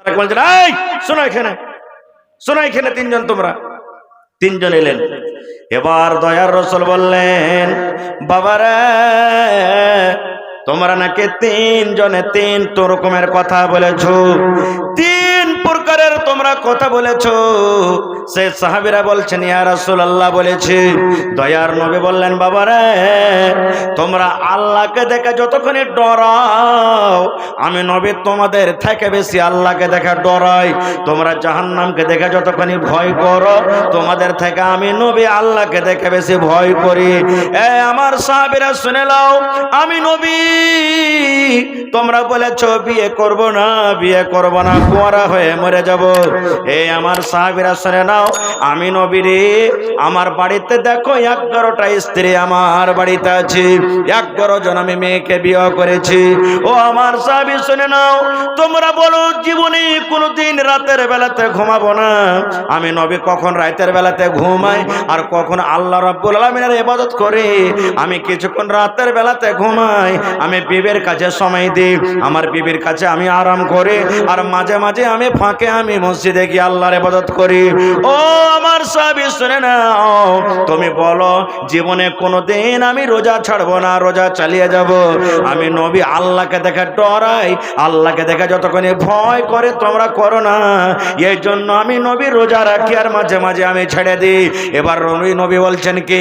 বলছেন, এই শোনো এখানে, শোনো এখানে, তিনজন, তোমরা তিনজন এলেন। এবার দয়ার রাসূল বললেন, বাবারা তোমরা নাকি তিনজনে তিন রকমের কথা বলেছো, তিন প্রকারের তোমরা কথা বলেছো। সে সাহাবীরা বলছেন, ইয়া রাসূলুল্লাহ বলেছি। দয়ার নবী বললেন, বাবারা তোমরা আল্লাহকে দেখে যতক্ষণ ডরাও, আমি নবী তোমাদের থেকে বেশি আল্লাহকে দেখে ডরাই। তোমরা জাহান্নামকে দেখে যতক্ষণ ভয় করো, তোমাদের থেকে আমি নবী আল্লাহকে দেখে বেশি ভয় করি। আমার সাহাবীরা শুনে নাও, আমি নবী, তোমরা বলেছো বিয়ে করব না, বিয়ে করব না, কুঁয়ারা হয়ে মরে যাব। আমার সাহাবীরা শুনে নাও, আমি নবী রে, আমার বাড়িতে দেখো 11টা স্ত্রী আমার বাড়িতে আছে, 11 জন আমি মেয়েকে বিয়ে করেছি। ও আমার সাহাবী শুনে নাও, তোমরা বলো জীবনে কোনোদিন রাতের বেলাতে ঘুমাবো না। আমি নবী কখন রাতের বেলাতে ঘুমাই আর কখন আল্লাহ রাব্বুল আলামিনের ইবাদত করি। আমি কিছুক্ষণ রাতের বেলাতে ঘুমাই, আমি বিবির কাছে সময় দিই, আমার বিবির কাছে আমি আরাম করি, আর মাঝে মাঝে আমি ফাঁকে আমি মসজিদে গিয়ে আল্লাহর ইবাদত করি। ও আমার সাহাবী শুনে নাও, তুমি বলো জীবনে কোনোদিন আমি রোজা ছাড়বো না, রোজা চালিয়ে যাব। আমি নবী আল্লাহকে দেখে ডরাই, আল্লাহকে দেখে যতক্ষণ ভয় করে তোমরা করো না, এই জন্য আমি নবী রোজা রাখি আর মাঝে মাঝে আমি ছেড়ে দিই। এবার নবী বলছেন কি,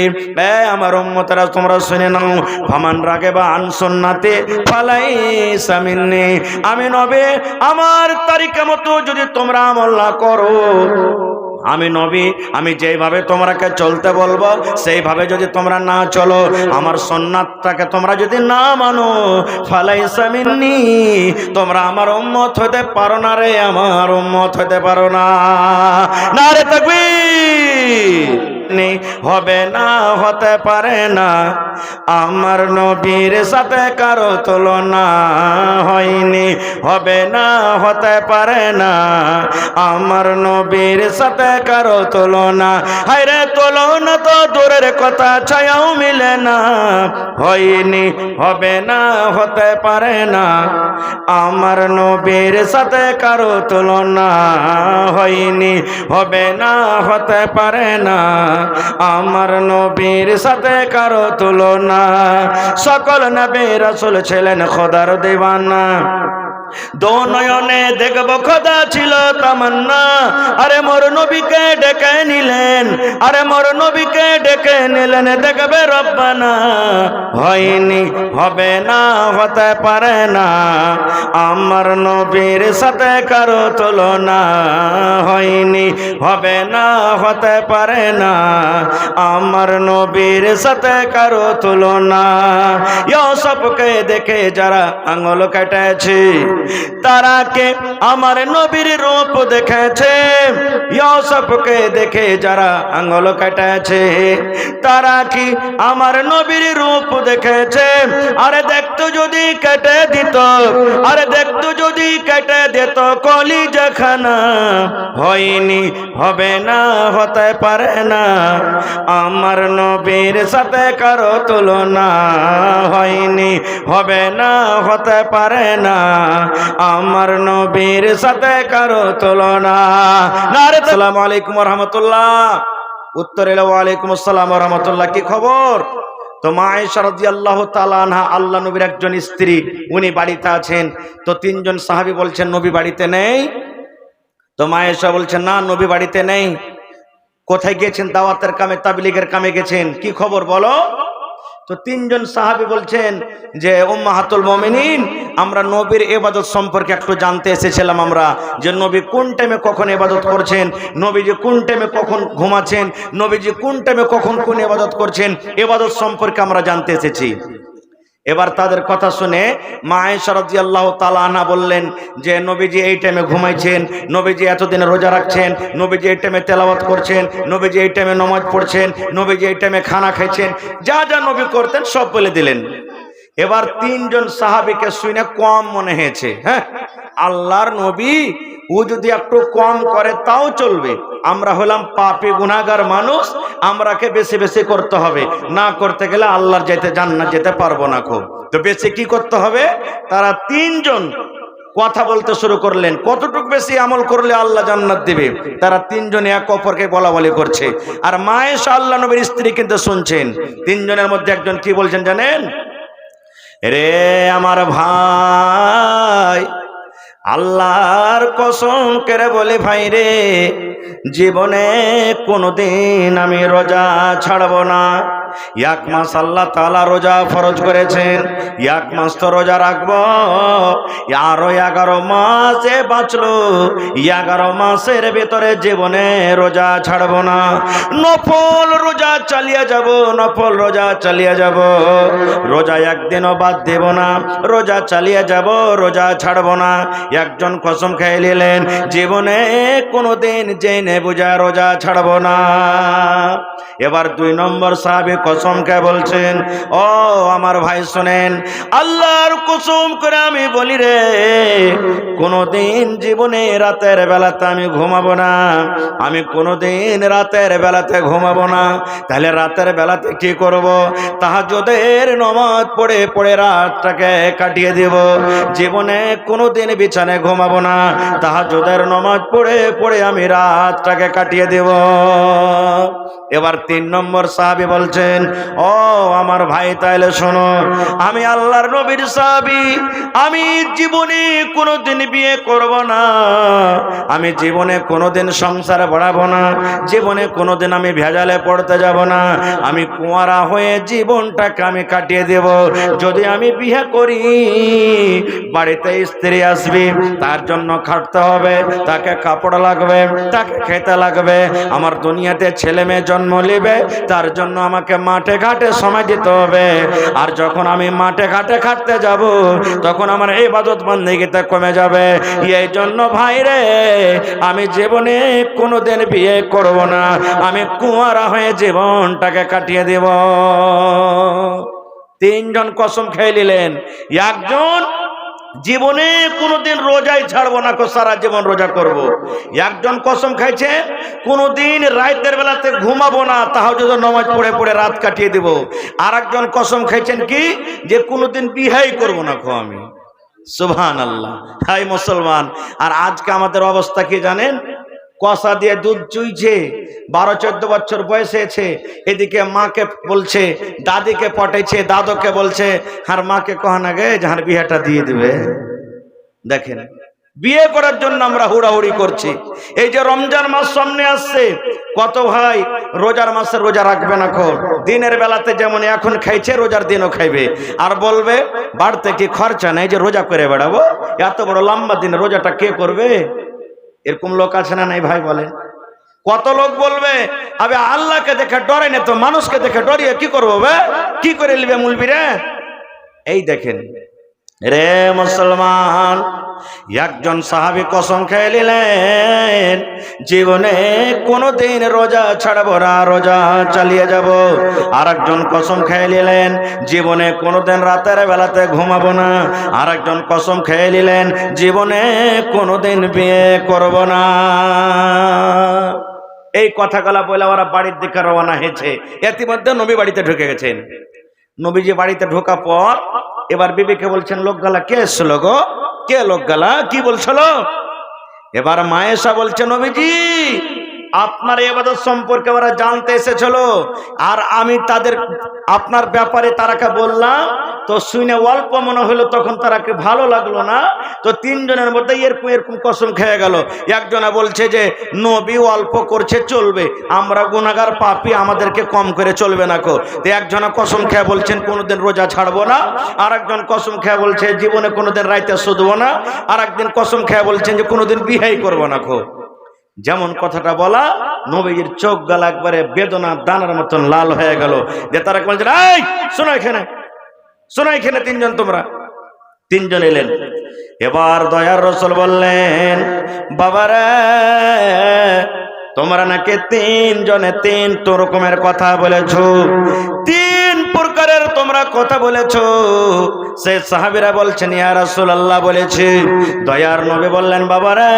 আমার উম্মতেরা তোমরা শুনে নাও, ফামান রাগিবা আন সুন্নতি ফালাইসা মিন্নি। আমি নবী আমার তরিকা মতো যদি তোমরা আমল না করো, আমি নবী আমি যেভাবে তোমরাকে চলতে বলবো সেইভাবে যদি তোমরা না চলো, আমার সুন্নাতটাকে তোমরা যদি না মানো, ফালাইসা মিন্নি, তোমরা আমার উম্মত হতে পারো না রে, আমার উম্মত হতে পারো না। নারে তাকবীর! হবে না, হতে পারে না, আমার নবীর সাথে কারো তুলনা হয়নি। হবে না, হতে পারে না, আমার নবীর সাথে কারো তুলনা। হায়রে তুলনা তো দূরের কথা, ছায়াও মিলে না, হয়নি। হবে না, হতে পারে না, আমার নবীর সাথে কারো তুলনা হয়নি। হবে না, হতে পারে না, আমার নবীর সাথে কারো তুলনা। সকল নবী রাসূল ছিলেন খোদার দিওয়ানা, দো নয়নে দেখব খোদা ছিল তামান্না। আরে মোর নবীকে ডেকে নিলেন, আরে মোর নবীকে ডেকে নিলেন, দেখবে রব্বানা। হয়নি, হবে না, হতে পারে না, আমার নবীর সাথে কারো তুলনা হয়নি। হবে না, হতে পারে না, আমার নবীর সাথে কারো তুলনা। ইউসুফকে দেখে যারা আঙুল কেটেছে, তারা কে আমার নবীর রূপ দেখেছে। ইউসুফকে দেখে যারা আঙ্গুল কেটেছে, তারা কি আমার নবীর রূপ দেখেছে? আরে দেখতো যদি কেটে দিত, আরে দেখতো যদি কেটে দিত কলিজাখানা। হয়নি, হবে না, হতে পারে না, আমার নবীর সাথে কারো তুলনা হয়নি। হবে না, হতে পারে না, আমার নবীর সাথে কারো তুলনা। নারে আসসালামু আলাইকুম ওয়া রাহমাতুল্লাহ। উত্তর এলো ওয়া আলাইকুম আসসালাম ওয়া রাহমাতুল্লাহ। কি খবর? তো মা আয়েশা রাদিয়াল্লাহু তাআলা আনহা, আল্লাহ নবীর একজন স্ত্রী, উনি বাড়িতে আছেন। তো তিনজন সাহাবী বলছেন নবী বাড়িতে নেই। তো মা আয়েশা বলছেন না, নবী বাড়িতে নেই। কোথায় গেছেন? দাওয়াতের কামে, তাবলীগের কামে গেছেন। কি খবর বলো? তো তিনজন সাহাবী বলছেন যে উম্মাহাতুল মুমিনিন, আমরা নবীর ইবাদত সম্পর্কে একটু জানতে এসেছিলাম। আমরা যে নবী কোন টাইমে কখন ইবাদত করছেন, নবীজি কোন টাইমে কখন ঘুমাচ্ছেন, নবীজি কোন টাইমে কখন কোন ইবাদত করছেন, ইবাদত সম্পর্কে আমরা জানতে এসেছি। এবার তাদের কথা শুনে মা আয়েশা রাদিয়াল্লাহু তাআলা আনহা বললেন যে নবীজি এই টাইমে ঘুমাইছেন, নবীজি এতদিন রোজা রাখছেন, নবীজি এই টাইমে তেলাওয়াত করছেন, নবীজি এই টাইমে নামাজ পড়ছেন, নবীজি এই টাইমে খানা খাইছেন, যা যা নবী করতেন সব বলে দিলেন। এবার তিনজন সাহাবীকে শুনে কম মনে হয়েছে। হ্যাঁ, আল্লাহর নবী ও যদি একটু কম করে তাও চলবে, আমরা হলাম পাপী গুনাহগার মানুষ, আমরাকে বেশি বেশি করতে হবে, না করতে গেলে আল্লাহর জান্নাত যেতে পারবো না। খুব তো বেশি কি করতে হবে? তারা তিনজন কথা বলতে শুরু করলেন, কতটুকু বেশি আমল করলে আল্লাহ জান্নাত দিবে। তারা তিনজনে এক অপরকে বলা বলি করছে, আর মায়েশা আল্লাহ নবীর স্ত্রী কিন্তু শুনছেন। তিনজনের মধ্যে একজন কি বলছেন জানেন? রে আমার ভাই, আল্লাহর কসম করে বলে ভাই রে, জীবনে কোনোদিন আমি রোজা ছাড়ব না। এক মাস আল্লাহ তাআলা রোজা ফরজ করেছেন, এক মাস তো রোজা রাখবো, আরো 11 মাসে বাঁচলো, 11 মাসের ভেতরে জীবনে রোজা ছাড়ব না। নফল রোজা চালিয়ে যাব, নফল রোজা চালিয়ে যাব, রোজা একদিনও বাদ দেব না, রোজা চালিয়ে যাব, রোজা ছাড়ব না। একজন কসম খেয়ে নিলেন, জীবনে কোনোদিন জেনে বুঝা রোজা ছাড়ব না। এবার 2 নম্বর সাহাবী কসম খেয়ে বলছেন, ও আমার ভাই শোনেন, আল্লাহর কসম করে আমি বলি রে, কোনোদিন জীবনে রাতের বেলাতে আমি ঘুমাবো না, আমি কোনোদিন রাতের বেলাতে ঘুমাবো না। তাহলে রাতের বেলাতে কি করব? তাহাজ্জুদের নামাজ পড়ে পড়ে রাতটাকে কাটিয়ে দেব। জীবনে কোনোদিন বিছানায় ঘুমাবো না, তাহাজ্জুদের নামাজ পড়ে পড়ে আমি রাতটাকে কাটিয়ে দেব। এবার 3 নম্বর সাহাবী বলছেন, ও আমার ভাই তাইলে শোনো, আমি আল্লাহর নবীর সাহাবী, আমি জীবনে কোনোদিন বিয়ে করব না, আমি জীবনে কোনোদিন সংসার বাড়াবো না, জীবনে কোনোদিন আমি ভেজালে পড়তে যাব না, আমি কুঁয়ারা হয়ে জীবনটাকে আমি কাটিয়ে দেব। যদি আমি বিয়ে করি, বাড়িতে স্ত্রী আসবে, তার জন্য খাটতে হবে, তাকে কাপড় লাগবে, তাকে খেতে লাগবে, আমার দুনিয়াতে ছেলে মেয়ে জন্ম নেবে, তার জন্য আমাকে মাঠে ঘাটে সময় দিতে হবে। আর যখন আমি মাঠে ঘাটে খাটতে যাব, তখন আমার ইবাদত বন্দেগীতে কমে যাবে। এই জন্য ভাই রে, আমি জীবনে কোনোদিন বিয়ে করব না, আমি কুঁয়ারা হয়ে জীবনটাকে কাটিয়ে দেব। 3 জন কসম খেয়ে নিলেন। একজন জীবনে কোনোদিন রোজাই ছাড়বো না, সারা জীবন রোজা করব। একজন কসম খাইছে কোনোদিন রাতের বেলাতে ঘুমাবো না, তাহাজ্জুদের নামাজ পড়ে পড়ে রাত কাটিয়ে দেব। আর একজন কসম খাইছেন কি, যে কোনোদিন বিহাই করব না আমি। সুবহানাল্লাহ। হাই মুসলমান, আর আজকে আমাদের অবস্থা কি জানেন? কষা দিয়ে দুধ চুইছে, 12-14 বছর বয়স হয়েছে, এদিকে মাকে বলছে, দাদিকে পটাইছে, দাদুকে বলছে, আর মাকে কহানা গে যার বিয়েটা দিয়ে দিবে। দেখেন, বিয়ে করার জন্য আমরা হুড়াহুড়ি করছি। এই যে রমজান মাস সামনে আসছে, কত ভাই রোজার মাসে রোজা রাখবে না, দিনের বেলাতে যেমন এখন খাইছে, রোজার দিনও খাইবে, আর বলবে বাড়তে কি খরচা নেই যে রোজা করে বেড়াবো, এত বড় লম্বা দিন রোজাটা কে করবে? এরকম লোক আছে না নাই ভাই? বলেন, কত লোক বলবে, আবে আল্লাহকে দেখে ডরে না তো মানুষকে দেখে ডরিয়ে কি করবো, কি করে নিবে মুলবিরে? এই দেখেন রে মুসলমান, একজন সাহাবী কসম খেয়ে নিলেন, জীবনে কোনোদিন রোজা ছাড়বো না, রোজা চালিয়ে যাব। আর একজন কসম খেয়ে নিলেন, জীবনে কোনোদিন রাতের বেলাতে ঘুমাবো না। আর একজন কসম খেয়ে নিলেন, জীবনে কোনোদিন বিয়ে করব না। এই কথাগুলা বলে ওরা বাড়ির দিকে রওনা হয়েছে। ইতিমধ্যে নবী বাড়িতে ঢুকে গেছেন। নবীজি বাড়িতে ঢোকা পর এবার বিবিকে বলছেন, লোকগালা কে এসছিল গো, কে লোকগালা, কি বলছিল? এবার মায়েশা বলছে, নবীজি আপনার ইবাদত সম্পর্কে ওরা জানতে এসেছিল, আর আমি তাদের আপনার ব্যাপারে তারাকে বললাম, তো শুনে অল্প মনে হলো, তখন তারাকে ভালো লাগলো না, তো 3 জনের মধ্যে এরকম এরকম কসম খেয়ে গেল। একজনা বলছে যে নবী অল্প করছে চলবে, আমরা গুনাহগার পাপী, আমাদেরকে কম করে চলবে না কো। তো একজনা কসম খেয়ে বলছেন কোনোদিন রোজা ছাড়বো না, আর একজন কসম খেয়ে বলছে জীবনে কোনোদিন রাইতে শুধবো না, আর একদিন কসম খেয়ে বলছেন যে কোনোদিন বিয়েই করবো না কো। যেমন কথাটা বলা, নবীর চোখ গাল একবারে বেদনা দানার মতন লাল হয়ে গেল। যে তারা বলছে, এই শোনো এখানে, শোনো এখানে 3 জন, তোমরা 3 জন এলেন। এবার দয়ার রাসূল বললেন, বাবারে তোমরা নাকি 3 জনে 3 রকমের কথা বলেছো, 3 প্রকারের তোমরা তোমরা কথা বলেছো। সে সাহাবীরা বলছেন ইয়া রাসূলুল্লাহ বলেছি। দয়ার নবী বললেন বাবারে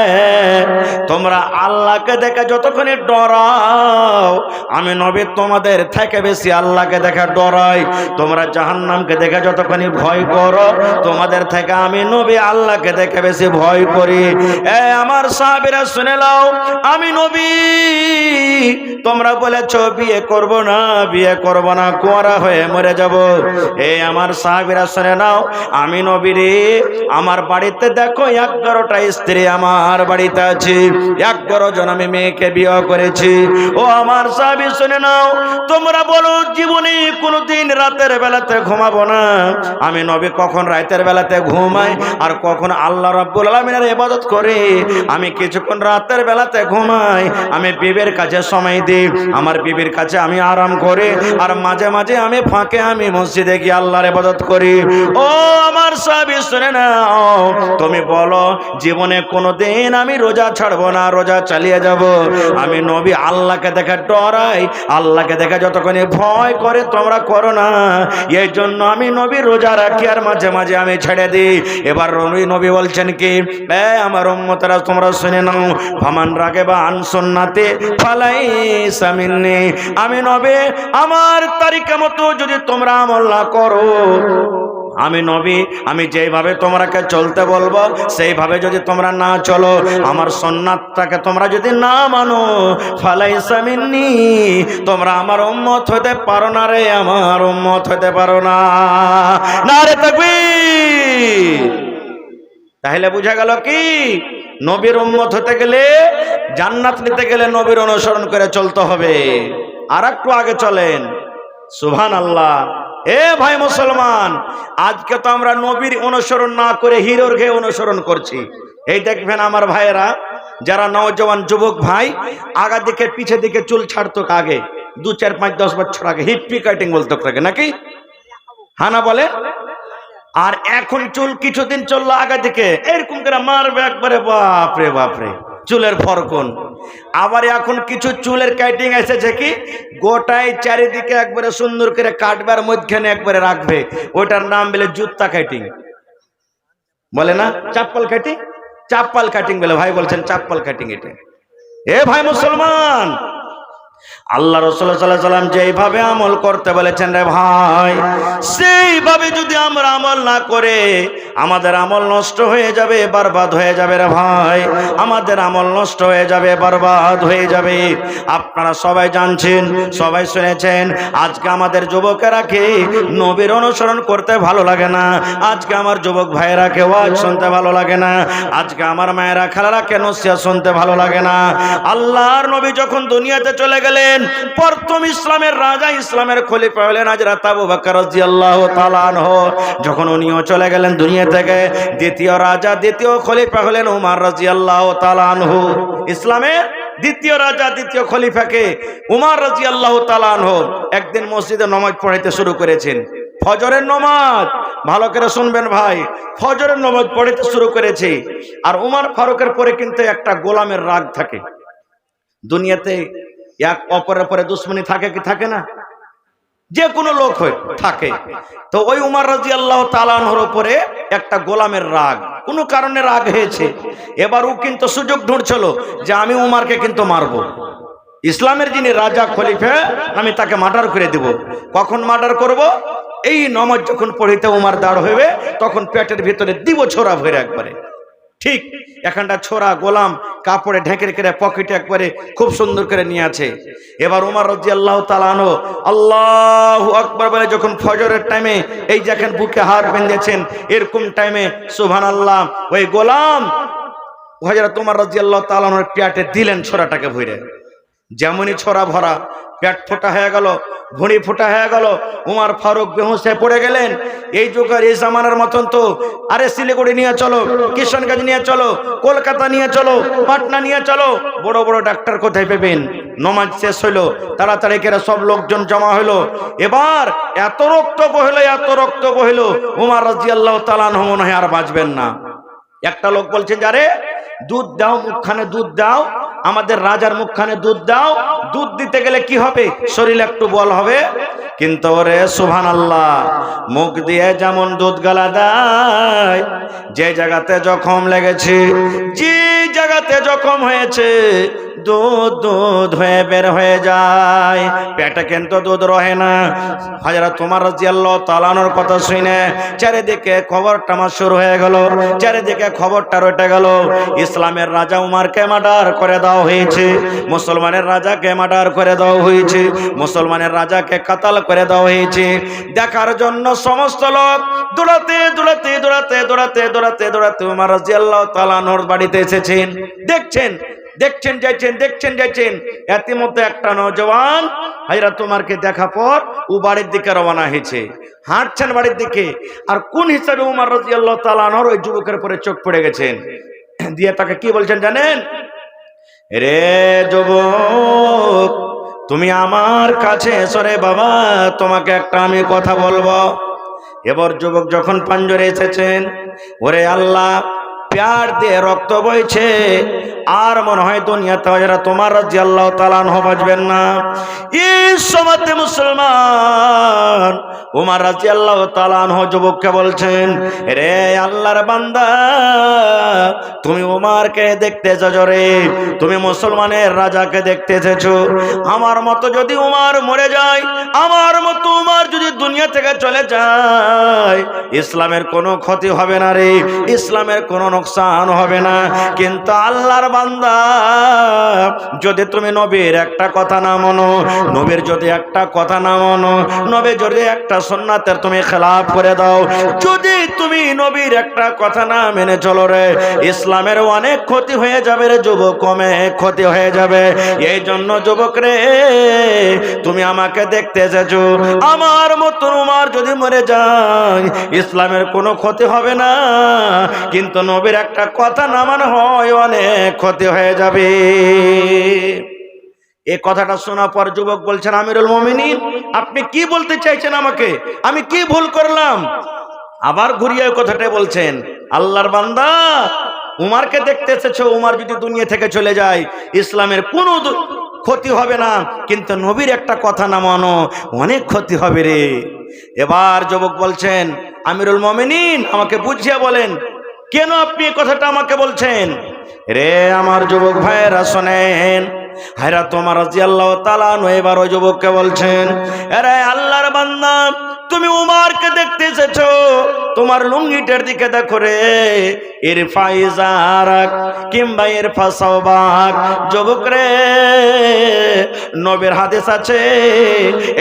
তোমরা আল্লাহকে দেখে যতক্ষণ ডরাও আমি নবী তোমাদের থেকে বেশি আল্লাহকে দেখে ডরাই। তোমরা জাহান্নামকে দেখে যতক্ষণ ভয় করো তোমাদের থেকে আমি নবী আল্লাহকে দেখে বেশি ভয় করি। আমার সাহাবীরা শুনে নাও, আমি নবী তোমরা বলেছো বিয়ে করব না বিয়ে করব না, কুঁয়ারা হয়ে মরে যাব। আমার সাহাবীরা শুনে নাও, আমি নবী রে আমার বাড়িতে দেখো 11টা স্ত্রী আমার বাড়িতে আছে, 11 জন আমি মেয়েকে বিয়ে করেছি। ও আমার সাহাবী শুনে নাও, তোমরা বলো জীবনে কোনোদিন রাতের বেলাতে ঘুমাবো না। আমি নবী কখন রাতের বেলাতে ঘুমাই আর কখন আল্লাহ রাব্বুল আলামিনের ইবাদত করি। আমি কিছুক্ষণ রাতের বেলাতে ঘুমাই, আমি বিবির কাছে সময় দিই, আমার বিবির কাছে আমি আরাম করি, আর মাঝে মাঝে আমি ফাঁকে আমি মসজিদে গিয়ে আল্লাহর ইবাদত করি। ও আমার সাহাবী শুনে নাও, তুমি বলো জীবনে কোনোদিন আমি রোজা ছাড়বো না, রোজা চালিয়ে যাব। আমি নবী আল্লাহকে দেখে ডরাই, আল্লাহকে দেখে যতক্ষণ ভয় করে তোমরা করো না, এই জন্য আমি নবী রোজা রাখি আর মাঝে মাঝে আমি ছেড়ে দিই। এবার নবী বলছেন কি, আমার উম্মতেরা তোমরা শুনে নাও, ফামান রাগিবা আন সুন্নতি ফালাইসা মিন্নি। আমি নবী আমার তরিকা মতো যদি তোমরা আমল না করো, আমি নবী আমি যেভাবে তোমরাকে চলতে বলবো সেইভাবে যদি তোমরা না চলো, আমার সুন্নাতটাকে তোমরা যদি না মানো, ফালাইসা মিন্নি, তোমরা আমার উম্মত হতে পারো না রে, আমার উম্মত হতে পারো না। নারে তাকবীর। তাহলে বুঝা গেল কি, নবীর উম্মত হতে গেলে, জান্নাত নিতে গেলে নবীর অনুসরণ করে চলতে হবে। আর একটু আগে চলেন, সুবহানাল্লাহ। ভাই মুসলমান, আজকে তো আমরা নবীর অনুসরণ না করে হিরোর ঘে অনুসরণ করছি। এই দেখবেন আমার ভাইয়েরা যারা নওজওয়ান যুবক ভাই আগা দিকে পিছে দিকে চুল ছাড়তো আগে 2, 4, 5, 10 বছর আগে হিপ্পি কাটিং বলতো থাকে নাকি, হানা বলে। আর এখন চুল কিছুদিন চললো আগা দিকে এরকম করে মারবে একবারে, বাপরে বাপরে চুলের ফরকন। আবার এখন কিছু চুলের কাটিং এসেছে কি গোটাই চারিদিকে একবারে সুন্দর করে কাটবে আর মধ্যখানে একবারে রাখবে, ওটার নাম বলে জুত্তা কাটিং বলে না, চাপ্পল কাটিং, চাপ্পল কাটিং বলে। ভাই বলছেন চাপ্পল কাটিং এটা। ভাই মুসলমান, আল্লাহ রাসূল সাল্লাল্লাহু আলাইহি ওয়াসাল্লাম যেইভাবে আমল করতে বলেছেন রে ভাই, সেইভাবে যদি আমরা আমল না করে আমাদের আমল নষ্ট হয়ে যাবে, বরবাদ হয়ে যাবে রে ভাই, আমাদের আমল নষ্ট হয়ে যাবে, বরবাদ হয়ে যাবে। আপনারা সবাই জানছেন, সবাই শুনেছেন, আজকে আমাদের যুবকেরা কে নবীর অনুসরণ করতে ভালো লাগে না, আজকে আমার যুবক ভাইয়েরা কে ওয়াজ শুনতে ভালো লাগে না, আজকে আমার মায়েরা খালারা কে নসিহত শুনতে ভালো লাগে না। আল্লাহর নবী যখন দুনিয়াতে চলে গেলেন, প্রথম ইসলামের রাজা, ইসলামের খলিফা হলেন হযরত আবু বকর রাদিয়াল্লাহু তাআলা আনহু। যখন উনিও চলে গেলেন দুনিয়া থেকে, দ্বিতীয় রাজা, দ্বিতীয় খলিফা হলেন উমর রাদিয়াল্লাহু তাআলা আনহু। ইসলামের দ্বিতীয় রাজা, দ্বিতীয় খলিফাকে উমর রাদিয়াল্লাহু তাআলা আনহু একদিন মসজিদে নামাজ পড়াইতে শুরু করেছেন, ফজরের নামাজ। ভালো করে শুনবেন ভাই, ফজরের নামাজ পড়াইতে শুরু করেছে। আর উমর ফারুকের পরে কিন্তু একটা গোলামের রাগ থাকে। দুনিয়াতে এক অপরের পরে দুশ্মনী থাকে কি থাকে না, যে কোনো লোক হয় থাকে। তো ওই উমর রাদিয়াল্লাহু তাআলা আনহুর উপরে একটা গোলামের রাগ, কোনো কারণে রাগ হয়েছে। এবার ও কিন্তু সুযোগ ঢুঁড়ছিল যে আমি উমরকে কিন্তু মারবো, ইসলামের যিনি রাজা খলিফা আমি তাকে মার্ডার করে দেব। কখন মার্ডার করব? এই নামাজ যখন পড়িতে উমর দাঁড় হইবে তখন পেটের ভিতরে দিব ছোরা ভরে একবারে। ঠিক এখানটা ছোরা গোলাম কাপড়ে ঢেকে রেখে পকেটে একবারে খুব সুন্দর করে নিয়ে আছে। এবার উমর রাদিয়াল্লাহু তাআলা আনহু আল্লাহু আকবার বলে যখন ফজরের টাইমে এই দেখেন বুকে হাত বেঁধেছেন, এরকম টাইমে সুবহানাল্লাহ ওই গোলাম হযরত উমর রাদিয়াল্লাহু তাআলা আনহুর পেটে দিলেন ছোরাটাকে ভরে। যেমনই ছোরা ভরা, পেট ফোটা হয়ে গেল, ভুঁড়ি ফোটা হয়ে গেল, উমর ফারুক বেহুশ হয়ে পড়ে গেলেন। এই যুগের এই জামানার মতন তো আরে শিলিগুড়ি নিয়ে চলো, কিশনগঞ্জ নিয়ে চলো, কলকাতা নিয়ে চলো, পাটনা নিয়ে চলো, বড় বড় ডাক্তার কোথায় পেবেন? নমাজ শেষ হইলো, তাড়াতাড়ি করে সব লোকজন জমা হইলো। এবার এত রক্ত বহিল, এত রক্ত বহিল, উমর রাদিয়াল্লাহু তাআলা আনহু মনে হয় আর বাঁচবেন না। একটা লোক বলছেন, যারে দুধ দাও, মুখখানে দুধ দাও আমাদের রাজার মুখখানে দুধ দাও, দুধ দিতে গেলে কি হবে? শরীরে একটু বল হবে। কিন্তু ওরে সুবহানাল্লাহ, মুখ দিয়ে যেমন দুধ গালা দেয়, যে জায়গাতে জখম লেগেছে, যে জায়গাতে জখম হয়েছে, দুধ দুধ হয়ে বের হয়ে যায়, পেটে কিন্তু দুধ রহে না। হযরত ওমর রাদিয়াল্লাহু তাআলা আনহুর কথা শুনে চারিদিকে খবর টামা শুরু হয়ে গেল, চারিদিকে খবরটা রটে গেল। ইসলামের রাজা উমারকে মার্ডার করে দেওয়া হয়েছে, মুসলমানের রাজাকে মার্ডার করে দেওয়া হয়েছে, মুসলমানের রাজাকে কাতাল করে দেওয়া হয়েছে। দেখার জন্য সমস্ত লোক দৌড়াতে দৌড়াতে দৌড়াতে দৌড়াতে দৌড়াতে দৌড়াতে ওমর রাদিয়াল্লাহু তাআলা আনহুর বাড়িতে এসেছেন। দেখছেন যাচ্ছেন। ইতিমধ্যে একটা নওজওয়ান হযরত ওমরকে দেখা পর ও বাড়ির দিকে রওনা হয়েছে, হাঁটছেন বাড়ির দিকে। আর কোন হিসাবে ওমর রাদিয়াল্লাহু তাআলা আনহুর ওই যুবকের উপরে চোখ পড়ে গেছেন, দিয়ে তাকে কি বলছেন জানেন? রে যুবক, তুমি আমার কাছে এসো রে বাবা, তোমাকে একটা আমি কথা বলবো। এবার যুবক যখন পাঞ্জরে এসেছেন, ওরে আল্লাহ, প্যার দিয়ে রক্ত বইছে, আর মনে হয় দুনিয়াতে হযরত ওমর রাদিয়াল্লাহু তাআলা আনহু বাঁচবেন না। এই সময়তে মুসলমান ওমর রাদিয়াল্লাহু তাআলা আনহু যুবককে বলছেন, রে আল্লাহর বান্দা, তুমি ওমরকে দেখতে এসেছো রে, তুমি মুসলমানের রাজাকে দেখতে এসেছো। আমার মতো যদি ওমর মরে যায়, আমার মতো ওমর যদি দুনিয়া থেকে চলে যায়, ইসলামের কোনো ক্ষতি হবে না রে, ইসলামের কোনো নোকসান হবে না। কিন্তু আল্লাহর বান্দা, যদি তুমি নবীর একটা কথা না মানো, নবীর যদি একটা কথা না মানো, নবীর যদি একটা সুন্নাতের তুমি খেলাফ করে দাও, যদি তুমি নবীর একটা কথা না মেনে চলো রে, ইসলামের অনেক ক্ষতি হয়ে যাবে রে যুবক, অনেক ক্ষতি হয়ে যাবে। এই জন্য যুবক রে, তুমি আমাকে দেখতে এসেছো, আমার মতো উমর যদি মরে যায়, ইসলামের কোনো ক্ষতি হবে না, কিন্তু নবীর একটা কথা না মানা হয়, অনেক ক্ষতি হয়ে যাবে। এই কথাটা শোনার পর যুবক বলছেন, আমিরুল মুমিনিন, আপনি কি বলতে চাইছেন আমাকে? আমি কি ভুল করলাম? আবার ঘুরিয়ে কথাটা বলছেন, আল্লাহর বান্দা, উমারকে দেখতে এসেছো, উমার যদি দুনিয়া থেকে চলে যায়, ইসলামের কোনো ক্ষতি হবে না, কিন্তু নবীর একটা কথা না মানো, অনেক ক্ষতি হবে রে। এবার যুবক বলছেন, আমিরুল মুমিনিন, আমাকে বুঝিয়ে বলেন, কেন আপনি এই কথাটা আমাকে বলছেন? রে আমার যুবক ভাইয়েরা শোনেন, হযরত ওমর রাদিয়াল্লাহু তাআলা আনহু এবার ওই যুবককে বলছেন, আরে আল্লাহর বান্দা, তুমি উমারকে দেখতে এসেছো, তোমার লুঙ্গিটার দিকে দেখো রে, ইরফা ইজারাক কিংবা ইরফা সাওবাক। যুবক রে, নবীর হাদিস আছে,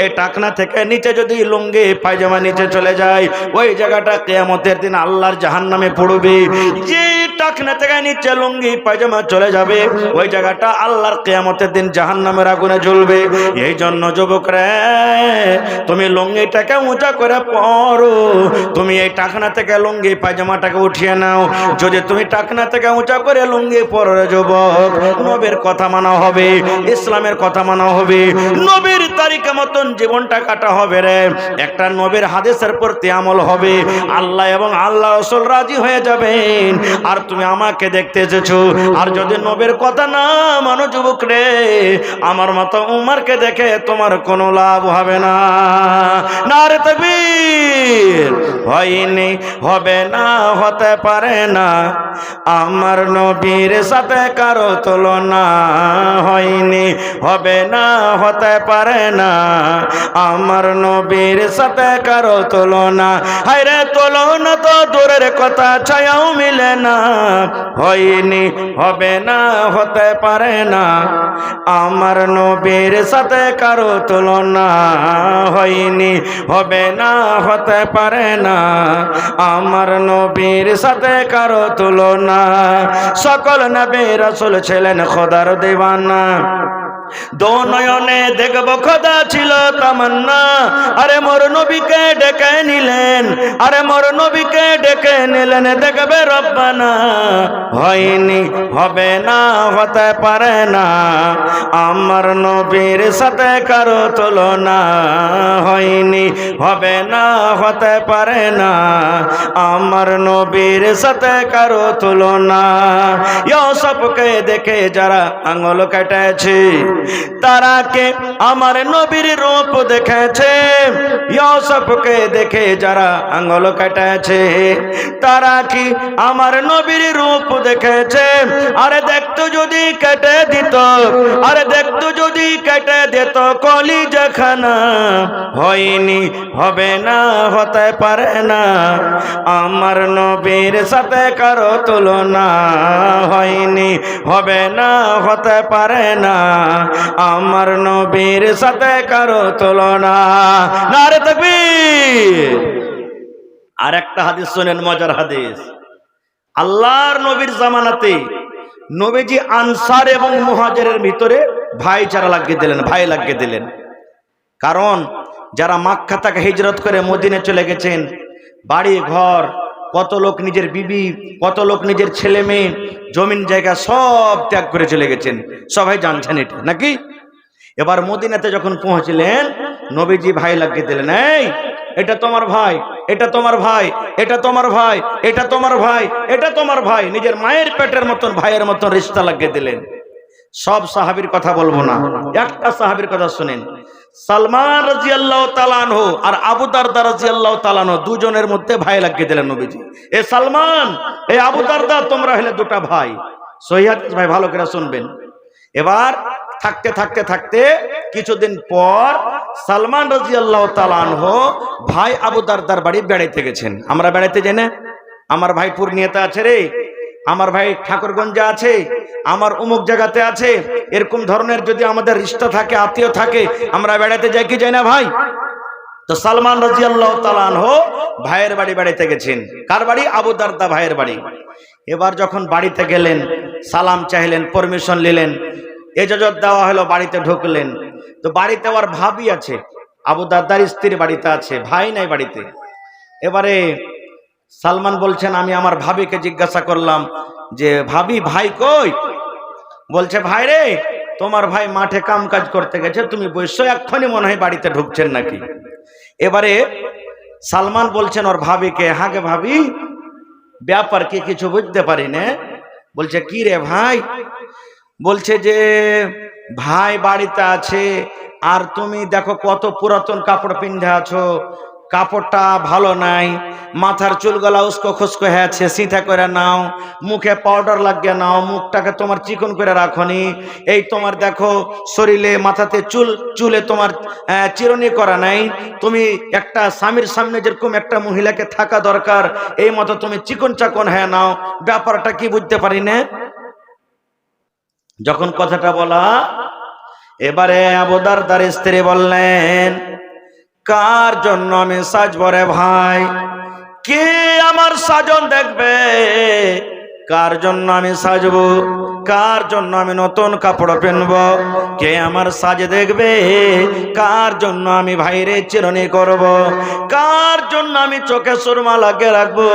এই টাকনা থেকে নিচে যদি লুঙ্গি পায়জামা নিচে চলে যায়, ওই জায়গাটা কিয়ামতের দিন আল্লাহর জাহান্নামে পড়বে। যে টাকনা থেকে নিচে লুঙ্গি পায়জামা চলে যাবে, ওই জায়গাটা আল্লাহর কিয়ামতের দিন জাহান্নামের আগুনে জ্বলবে। এই জন্য যুবক রে, তুমি লুঙ্গিটাকে উঁচা করে পরো, তুমি এই টাকনা থেকে লুঙ্গি পায়জামাটাকে উঠিয়ে নাও। যদি তুমি টাকনা থেকে উঁচা করে লুঙ্গি পরো রে যুবক, নবীর কথা মানা হবে, ইসলামের কথা মানা হবে, নবীর তারিখে মতন জীবনটা কাটা হবে রে, একটা নবীর হাদিসের প্রতি আমল হবে, আল্লাহ এবং আল্লাহ রাসূল রাজি হয়ে যাবেন। আর তুমি আমাকে দেখতে এসেছো, আর যদি নবীর কথা না মানো যুবক রে, আমার মতো উমরকে দেখে তোমার কোনো লাভ হবে না। নারে তাকবীর! হয়নি, হবে না, হতে পারে না, আমার নবীর সাথে কারো তুলনা। হয়নি, হবে না, হতে পারে না, আমার নবীর সাথে কারো তুলনা। হায়রে তুলনা তো দূরের কথা, ছায়াও মিলে না। হয়নি, হবে না, হতে পারে না, আমার নবীর সাথে কারো তুলনা। হয়নি, হবে না, হতে পারে না, আমার নবীর সাথে কারো তুলনা। সকল নবী রাসূল ছিলেন খোদার দিওয়ানা, দো নয়নে দেখব খোদা ছিল তামান্না, আরে মোর নবীকে ডেকে নিলেন, আরে মোর নবীকে ডেকে নিলেন, দেখবে রব্বানা। হয়নি, হবে না, হতে পারে না, আমার নবীর সাথে কারো তুলনা। হয়নি, হবে না, হতে পারে না, আমার নবীর সাথে কারো তুলনা। ইউসুফকে দেখে যারা আঙুল কেটেছে, তারা কে আমার নবীর রূপ দেখেছে। ইউসুফকে দেখে যারা আঙুল কেটেছে, তারা কি আমার নবীর রূপ দেখেছে। আরে দেখতো যদি কেটে দিত, আরে দেখতো যদি কেটে দিত কলিজাখানা। হয়নি, হবে না, হতে পারে না, আমার নবীর সাথে কারো তুলনা। হয়নি, হবে না, হতে পারে না, আমার নবীর সাথে কারো তুলনা। নারে তাকবীর। আর একটা হাদিস শুনেন, মজার হাদিস। আল্লাহর নবীর জামানাতে নবীজি আনসার এবং মুহাজিরের ভিতরে ভাইচারা লাগিয়ে দিলেন, ভাই লাগিয়ে দিলেন। কারণ যারা মক্কা থেকে হিজরত করে মদিনে চলে গেছেন, বাড়ি ঘর, কত লোক নিজের বিবি, কত লোক নিজের ছেলে মেয়ে, জমিন জায়গা সব ত্যাগ করে চলে গেছেন, সবাই জানছেন এটা নাকি। এবার মদিনাতে যখন পৌঁছলেন, নবীজি ভাই লাগিয়ে দিলেন। এই, এটা তোমার ভাই, এটা তোমার ভাই, এটা তোমার ভাই, এটা তোমার ভাই, এটা তোমার ভাই। নিজের মায়ের পেটের মতন ভাইয়ের মতন রিশতা লাগিয়ে দিলেন। সব সাহাবীর কথা বলবো না, একটা সাহাবীর কথা শুনেন। সালমান রাদিয়াল্লাহু তাআলা আনহু আর আবু দারদা রাদিয়াল্লাহু তাআলা আনহু, দুজনের মধ্যে ভাই লাগিয়ে দিলেন নবীজি। এ সালমান, এ আবু দারদা, তোমরা হলে দুটা ভাই। সহিহ হাদিস ভাই, ভালো করে শুনবেন। এবার থাকতে থাকতে থাকতে কিছুদিন পর সালমান রাদিয়াল্লাহু তাআলা আনহু ভাই আবু দারদার বাড়ি বেড়াইতে গেছেন। আমরা বেড়াইতে যাই না, আমার ভাই পূর্ণিয়াতে আছে রে, আমার ভাই ঠাকুরগঞ্জে আছে, আমার অমুক জায়গাতে আছে, এরকম ধরনের যদি আমাদের রিশতা থাকে, আত্মীয় থাকে, আমরা বেড়াতে যাই কি যাই না ভাই? তো সালমান রাদিয়াল্লাহু তাআলা আনহু ভাইয়ের বাড়ি বেড়াইতে গেছেন। কার বাড়ি? আবু দারদা ভাইয়ের বাড়ি। এবার যখন বাড়িতে গেলেন, সালাম চাইলেন, পারমিশন নিলেন, ইজাজত দেওয়া হলো, বাড়িতে ঢুকলেন। তো বাড়িতে ওর ভাবি আছে, আবু দারদার স্ত্রী বাড়িতে আছে, ভাই নাই বাড়িতে। এবারে সালমান বলছেন, আমি আমার ভাবিকে জিজ্ঞাসা করলাম যে ভাবি, ভাই কই? বলছে, ভাই রে, তোমার ভাই মাঠে কাম কাজ করতে গেছে, তুমি বসে এক্ষুনি মনে হয় বাড়িতে ঢুকছেন নাকি। এবারে সালমান বলছেন ওর ভাবিকে, হ্যাঁ গে ভাবি, ব্যাপার কি কিছু বুঝতে পারি না। বলছে, কি রে ভাই? বলছে যে ভাই বাড়িতে আছে, আর তুমি দেখো কত পুরাতন কাপড় পিন্ধে আছো, কাপড়টা ভালো নাই, মাথার চুলগুলা উস্কো খুস্কো হয়েছে, সিধা করে নাও, মুখে পাউডার লাগিয়ে নাও, মুখটাকে তোমার চিকন করে রাখনি, এই তোমার দেখো শরীরে মাথাতে চুলে তোমার চিরুনি করা নাই, তুমি একটা স্বামীর সামনে যেরকম একটা মহিলাকে থাকা দরকার, এই মতো তুমি চিকন চাকন হয়ে নাও, ব্যাপারটা কি বুঝতে পারি না। যখন কথাটা বলা, এবারে আবু দারদার স্ত্রী বললেন, কার জন্য আমি সাজবো রে ভাই? কে আমার সাজন দেখবে? কার জন্য আমি সাজবো? কার জন্য আমি নতুন কাপড় পেনবো? কে আমার সাজ দেখবে? কার জন্য আমি ভাইরে চিরুনি করব? কার জন্য আমি চোখে সুরমা লাগিয়ে রাখবো?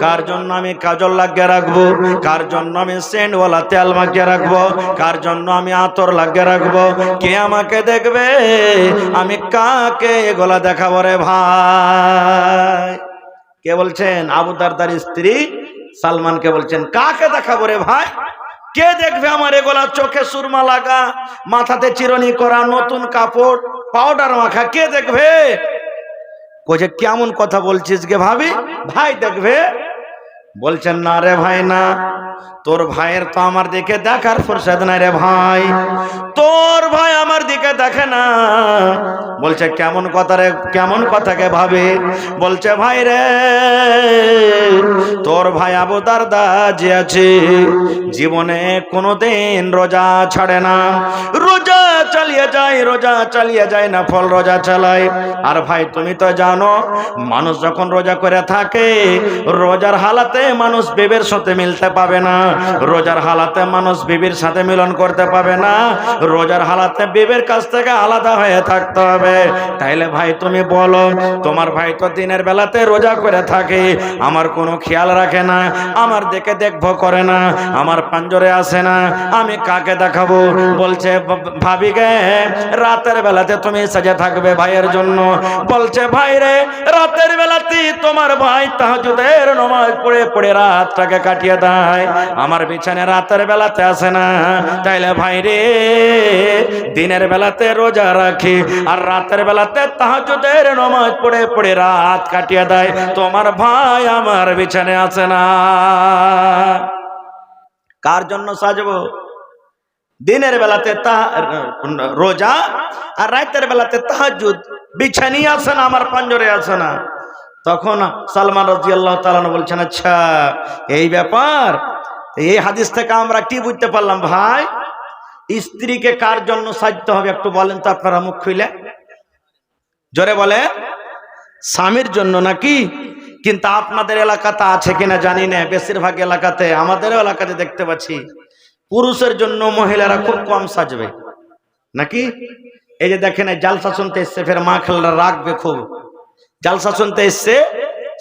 কার জন্য আমি কাজল লাগিয়ে রাখবো? কার জন্য আমি সেন্টওয়ালা তেল মাখিয়ে রাখবো? কার জন্য আমি আতর লাগিয়ে রাখবো? কে আমাকে দেখবে? আমি কাকে এগুলা দেখাবো রে ভাই? কে বলছেন? আবু দারদার স্ত্রী সালমানকে বলছেন, কাকে দেখাবো রে ভাই? কে দেখবে আমার এগুলা চোখে সুরমা লাগা, মাথাতে চিরুনি করা, নতুন কাপড়, পাউডার মাখা? কে দেখবে? কোজে কেমন কথা বলছিস গে ভাবি, ভাই দেখবে? বলছেন, না রে ভাই না, তোর ভাইয়ের তো আমার দিকে দেখার ফুরসত নাই রে ভাই, তোর ভাই আমার দিকে দেখে না। বলছে, কেমন কথা রে, কেমন কথাকে ভাবে? বলছে, ভাই রে, তোর ভাই আবু দারদা যে আছে, জীবনে কোনোদিন রোজা ছাড়ে না, রোজা চালিয়ে যায়, রোজা চালিয়ে যায়, না ফল রোজা চালায়। আর ভাই তুমি তো জানো, মানুষ যখন রোজা করে থাকে, রোজার হালাতে মানুষ বেবের সাথে মিলতে পাবে না, রোজার হালাতে মানুষ বিবির সাথে মিলন করতে পাবে না, রোজার হালাতে বিবির কাছ থেকে আলাদা হয়ে থাকতে হবে। তাইলে ভাই তুমি বলো, তোমার ভাই তো দিনের বেলাতে রোজা করে থাকে, আমার কোনো খেয়াল রাখে না, আমার দিকে দেখভো করে না, আমার পাঞ্জরে আসে না, আমি কাকে দেখাবো? বলছে ভাবি গে, রাতের বেলাতে তুমি সাজে থাকবে ভাইয়ের জন্য। বলছে ভাই রে, রাতের বেলাতে তোমার ভাই তাহাজ্জুদের নামাজ পড়ে পড়ে রাতটাকে কাটিয়ে দেয়, আমার বিছানে রাতের বেলাতে আসে না। তাইলে ভাই রে, দিনের বেলাতে রোজা রাখি আর রাতের বেলাতে তাহাজ্জুদের নামাজ পড়ে পড়ে রাত কাটিয়ে দেয়, তোমার ভাই আমার বিছানে আসে না। কার জন্য সাজবো? দিনের বেলাতে রোজা আর রাতের বেলাতে তাহাজ্জুদ, বিছানি আসে না, আমার পাঞ্জরে আসে না। তখন সালমান রাদিয়াল্লাহু তাআলা বলছেন, আচ্ছা এই ব্যাপার। এই হাদিস থেকে আমরা কি বুঝতে পারলাম ভাই? স্ত্রীকে কার জন্য সাজতে হবে একটু বলেন তো আপনারা, মুখ খুলে জোরে বলে। স্বামীর জন্য নাকি? কিন্তু আপনাদের এলাকাতে আছে কিনা জানি না, বেশিরভাগ এলাকাতে, আমাদের এলাকাতে দেখতে পাচ্ছি পুরুষের জন্য মহিলারা খুব কম সাজবে নাকি। এই যে দেখেন, জালসা শুনতে এসছে, ফের মা খেলারা রাখবে খুব, জালসা শুনতে এসছে,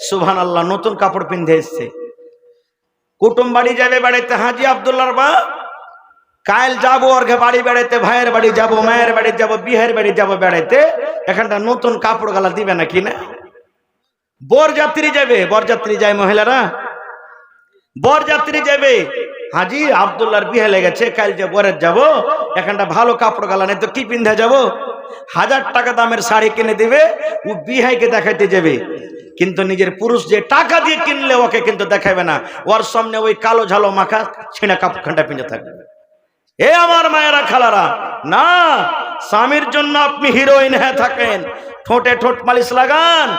সুবহানাল্লাহ, নতুন কাপড় পিন্ধে এসছে, কুটুম বাড়ি যাবে বেড়াইতে, হাজি আব্দুল্লাহর বা কাল যাবো ওর বাড়ি বেড়াইতে, ভাইয়ের বাড়ি যাবো, মায়ের বাড়ি যাবো, বিয়ের বাড়ি যাবো বেড়াইতে, এখানটা নতুন কাপড় গালা দিবে নাকি না? বরযাত্রী যাবে, বরযাত্রী যায় মহিলারা, বরযাত্রী যাবে, হাজি আব্দুল্লাহর বিয়ে লেগেছে, কাল যে বরের যাবো, এখানটা ভালো কাপড় গালা নেই তো কি পিন্ধে যাবো? 1000 টাকা দামের শাড়ি কিনে দিবে, ও বিহাইকে দেখাইতে যাবে, কিন্তু নিজের পুরুষ যে টাকা দিয়ে কিনলে ওকে কিন্তু দেখাবে না, ওর সামনে ওই কালো ঝালো মাখা ছিঁড়া কাপড়খানটা পিঁধে থাকবে। এ আমার মায়েরা খালারা, না, স্বামীর জন্য আপনি হিরোইন হয়ে থাকেন, ঠোঁটে ঠোঁট মালিশ লাগান,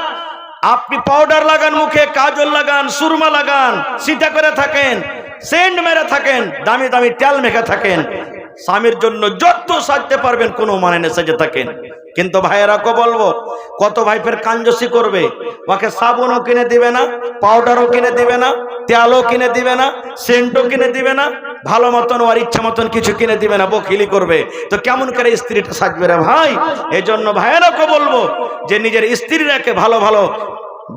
আপনি পাউডার লাগান, মুখে কাজল লাগান, সুরমা লাগান, সিটা করে থাকেন, সেন্ট মেরে থাকেন, দামি দামি তেল মেখে থাকেন, স্বামীর জন্য যত সাজতে পারবেন কোনো মানে নেই, সেজে থাকেন। কিন্তু ভাইয়েরাকে বলবো, কত ভাই ফের কাঞ্জসি করবে, ওকে সাবুনও কিনে দিবে না, পাউডারও কিনে দিবে না, তেলও কিনে দিবে না, সেন্টও কিনে দিবে না, ভালো মতন ওর ইচ্ছা মতন কিছু কিনে দিবে না, বকিলি করবে। তো কেমন করে স্ত্রীটা সাজবে রে ভাই? এই জন্য ভাইয়েরাকে বলবো যে নিজের স্ত্রীরাকে ভালো ভালো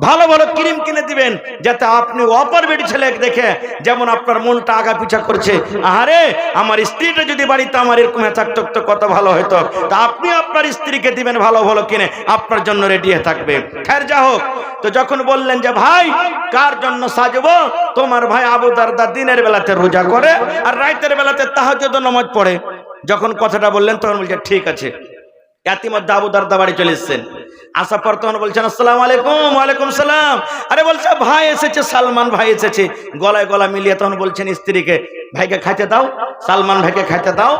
ভালো ভালো ক্রিম কিনে দিবেন, যাতে আপনি অপর বেটি ছেলে দেখে যেমন আপনার মনটা আগা পিছা করছে, আরে আমার স্ত্রীটা যদি বাড়িতে আমার এরকম থাকতো তো কত ভালো হতো। তা আপনি আপনার স্ত্রীকে দিবেন ভালো ভালো কিনে, আপনার জন্য রেডি হয়ে থাকবে। খের যা হোক, তো যখন বললেন যে ভাই কার জন্য সাজবো, তোমার ভাই আবু দারদা দিনের বেলাতে রোজা করে আর রাতের বেলাতে তাহাজ্জুদ নামাজ পড়ে, যখন কথাটা বললেন তখন বলছে ঠিক আছে। ইতিমধ্যে আবু দারদা বাড়ি চলে এসেছেন, আসার পর তখন বলছেন আসসালামু আলাইকুম। ওয়ালাইকুম সালাম। আরে বলছে ভাই এসেছে, সালমান ভাই এসেছে, গলায় গলা মিলিয়ে তখন বলছেন স্ত্রীকে, ভাইকে খাইতে দাও, সালমান ভাইকে খাইতে দাও।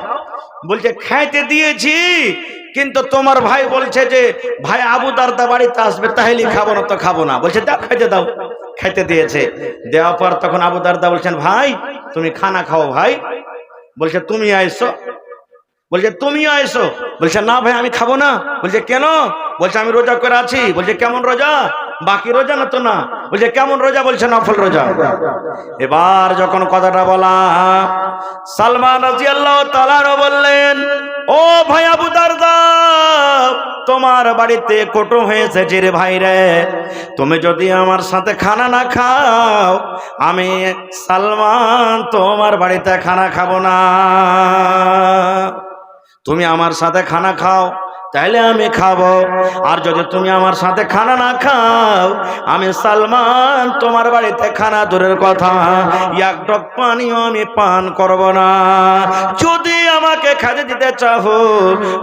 বলছে খাইতে দিয়েছি, কিন্তু তোমার ভাই বলছে যে ভাই আবু দারদা বাড়িতে আসবে, তাহলে খাবো না তো খাবো না। বলছে দাও, খাইতে দাও। খাইতে দিয়েছে, দেওয়ার পর তখন আবু দারদা বলছেন ভাই তুমি খানা খাও ভাই। বলছে তুমি আইসো। বলছে তুমিও এসো। বলছে না ভাই আমি খাবো না। বলছে কেন? বলছে আমি রোজা করে আছি। বলছে কেমন রোজা? বাকি রোজা না তো না। বলছে কেমন রোজা? বলছে নফল রোজা। এবার যখন কথাটা বলা, সালমান রাদিয়াল্লাহু তাআলা বললেন, ও ভাই আবু দারদা, তোমার বাড়িতে কুটুম হয়েছে রে ভাই রে, তুমি যদি আমার সাথে খানা না খাও, আমি সালমান তোমার বাড়িতে খানা খাবো না। তুমি আমার সাথে খানা খাও, তাইলে আমি খাবো, আর যদি তুমি আমার সাথে খানা না খাও, আমি সালমান তোমার বাড়িতে খানা দূরের কথা এক ঢোক পানিও আমি পান করব না। যদি আমাকে খাইতে দিতে চাও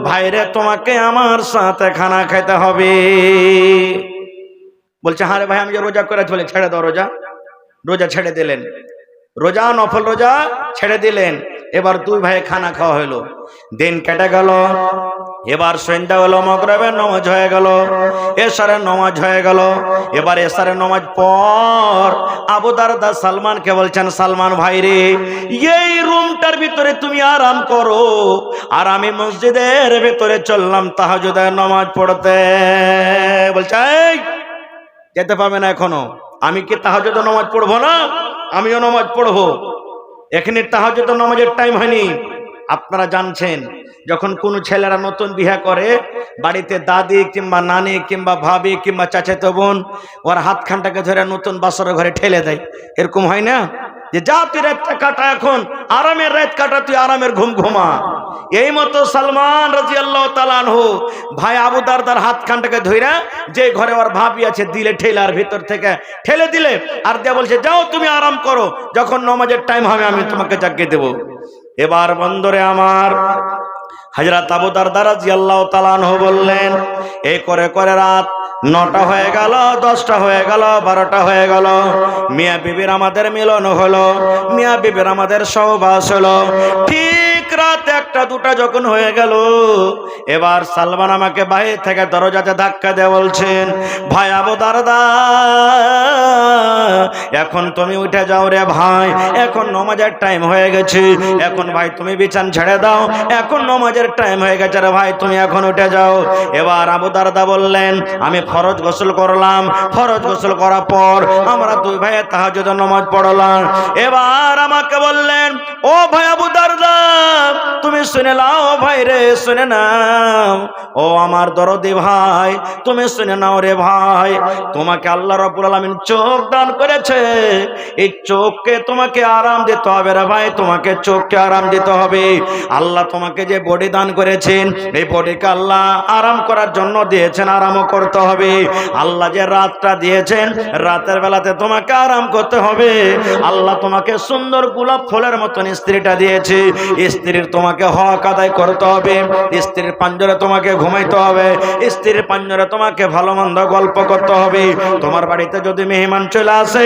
ভাইরে, তোমাকে আমার সাথে খানা খাইতে হবে। বলছে হ্যাঁ রে ভাই আমি যে রোজা করে চলে, ছেড়ে দাও রোজা। রোজা ছেড়ে দিলেন, রোজা নফল রোজা ছেড়ে দিলেন। এবার দুই ভাই খানা খাওয়া হলো, দিন কেটে গেল। এবার সন্ধ্যা হলো, মাগরিবের নামাজ হয়ে গেল, এশারের নামাজ হয়ে গেল। এবার এশারের নামাজ পর আবু দারদা সালমানকে বলছেন, সালমান ভাই রে, এই রুমটার ভিতরে তুমি আরাম করো, আর আমি মসজিদের ভিতরে চললাম তাহাজ্জুদের নামাজ পড়তে। বলছে এই যেতে পারবে না এখনো। আমি কি তাহাজ্জুদের নামাজ পড়বো না? আমিও নামাজ পড়বো। এখানে তাহাজ্জুদ নামাজের টাইম হয়নি। আপনারা জানছেন যখন কোন ছেলেরা নতুন বিয়ে করে, বাড়িতে দাদি কিংবা নানি কিংবা ভাবি কিংবা চাচাতো বোন ওর হাতখানটাকে ধরে নতুন বাসরের ঘরে ঠেলে দেয়, এরকম হয় না? যে যা তুই রাতটা কাটা, এখন আরামের রাত কাটা, তুই আরামের ঘুম ঘুমা। এই মতো সালমান রাদিয়াল্লাহু তাআলা আনহু ভাই আবু দারদার হাতখানটাকে ধইরা যে ঘরে ওর ভাবি আছে দিলে ঠেলার ভিতর থেকে ঠেলে দিলে, আর দিয়া বলছে যাও তুমি আরাম করো, যখন নামাজের টাইম হবে আমি তোমাকে জাগিয়ে দেব। এবার বন্দরে আমার হযরত আবু দারদা রাদিয়াল্লাহু তাআলা আনহু বললেন, এই করে করে রাত 9টা হয়ে গেল, 10টা হয়ে গেল, 12টা হয়ে গেল, মিয়া বিবির আমাদের মিলন হলো, মিয়া বিবির আমাদের সহবাস হলো। ঠিক রাত 1টা 2টা যখন হয়ে গেল, এবার সালমান আমাকে বাইরে থেকে দরজাতে ধাক্কা দিয়ে বলছেন, ভাই আবু দারদা এখন তুমি উঠে যাও রে ভাই, এখন নামাজের টাইম হয়ে গেছে, এখন ভাই তুমি বিছান ছেড়ে দাও, এখন নামাজের টাইম হয়ে গেছে রে ভাই, তুমি এখন উঠে যাও। এবার আবু দারদা বললেন, আমি ফরজ গোসল করলাম, ফরজ গোসল করার পর আমরা দুই ভাই তাহাজ্জুদের নামাজ পড়লাম। এবার আমাকে বললেন, ও ভাই আবু দারদা তুমি শুনে নাও ভাই রে, শুনে নাও, ও আমার দরদি ভাই তুমি শুনে নাও রে ভাই, তোমাকে আল্লাহ রাব্বুল আলামিন চোখ দান করেছে, এই চোখকে তোমাকে আরাম দিতে হবে রে ভাই, তোমাকে চোখকে আরাম দিতে হবে। আল্লাহ তোমাকে যে বডি দান করেছেন, এই বডিকে আল্লাহ আরাম করার জন্য দিয়েছেন, আরামও করতে হবে। আল্লাহ যে রাতটা দিয়েছেন, রাতের বেলাতে তোমাকে আরাম করতে হবে। আল্লাহ তোমাকে সুন্দর গোলাপ ফুলের মতন স্ত্রীটা দিয়েছে, স্ত্রীর তোমাকে হক আদায় করতে হবে, স্ত্রীর পাঞ্জরে তোমাকে ঘুমাইতে হবে, স্ত্রীর পাঞ্জরে তোমাকে ভালো মন্দ গল্প করতে হবে। তোমার বাড়িতে যদি মেহমান চলে আসে,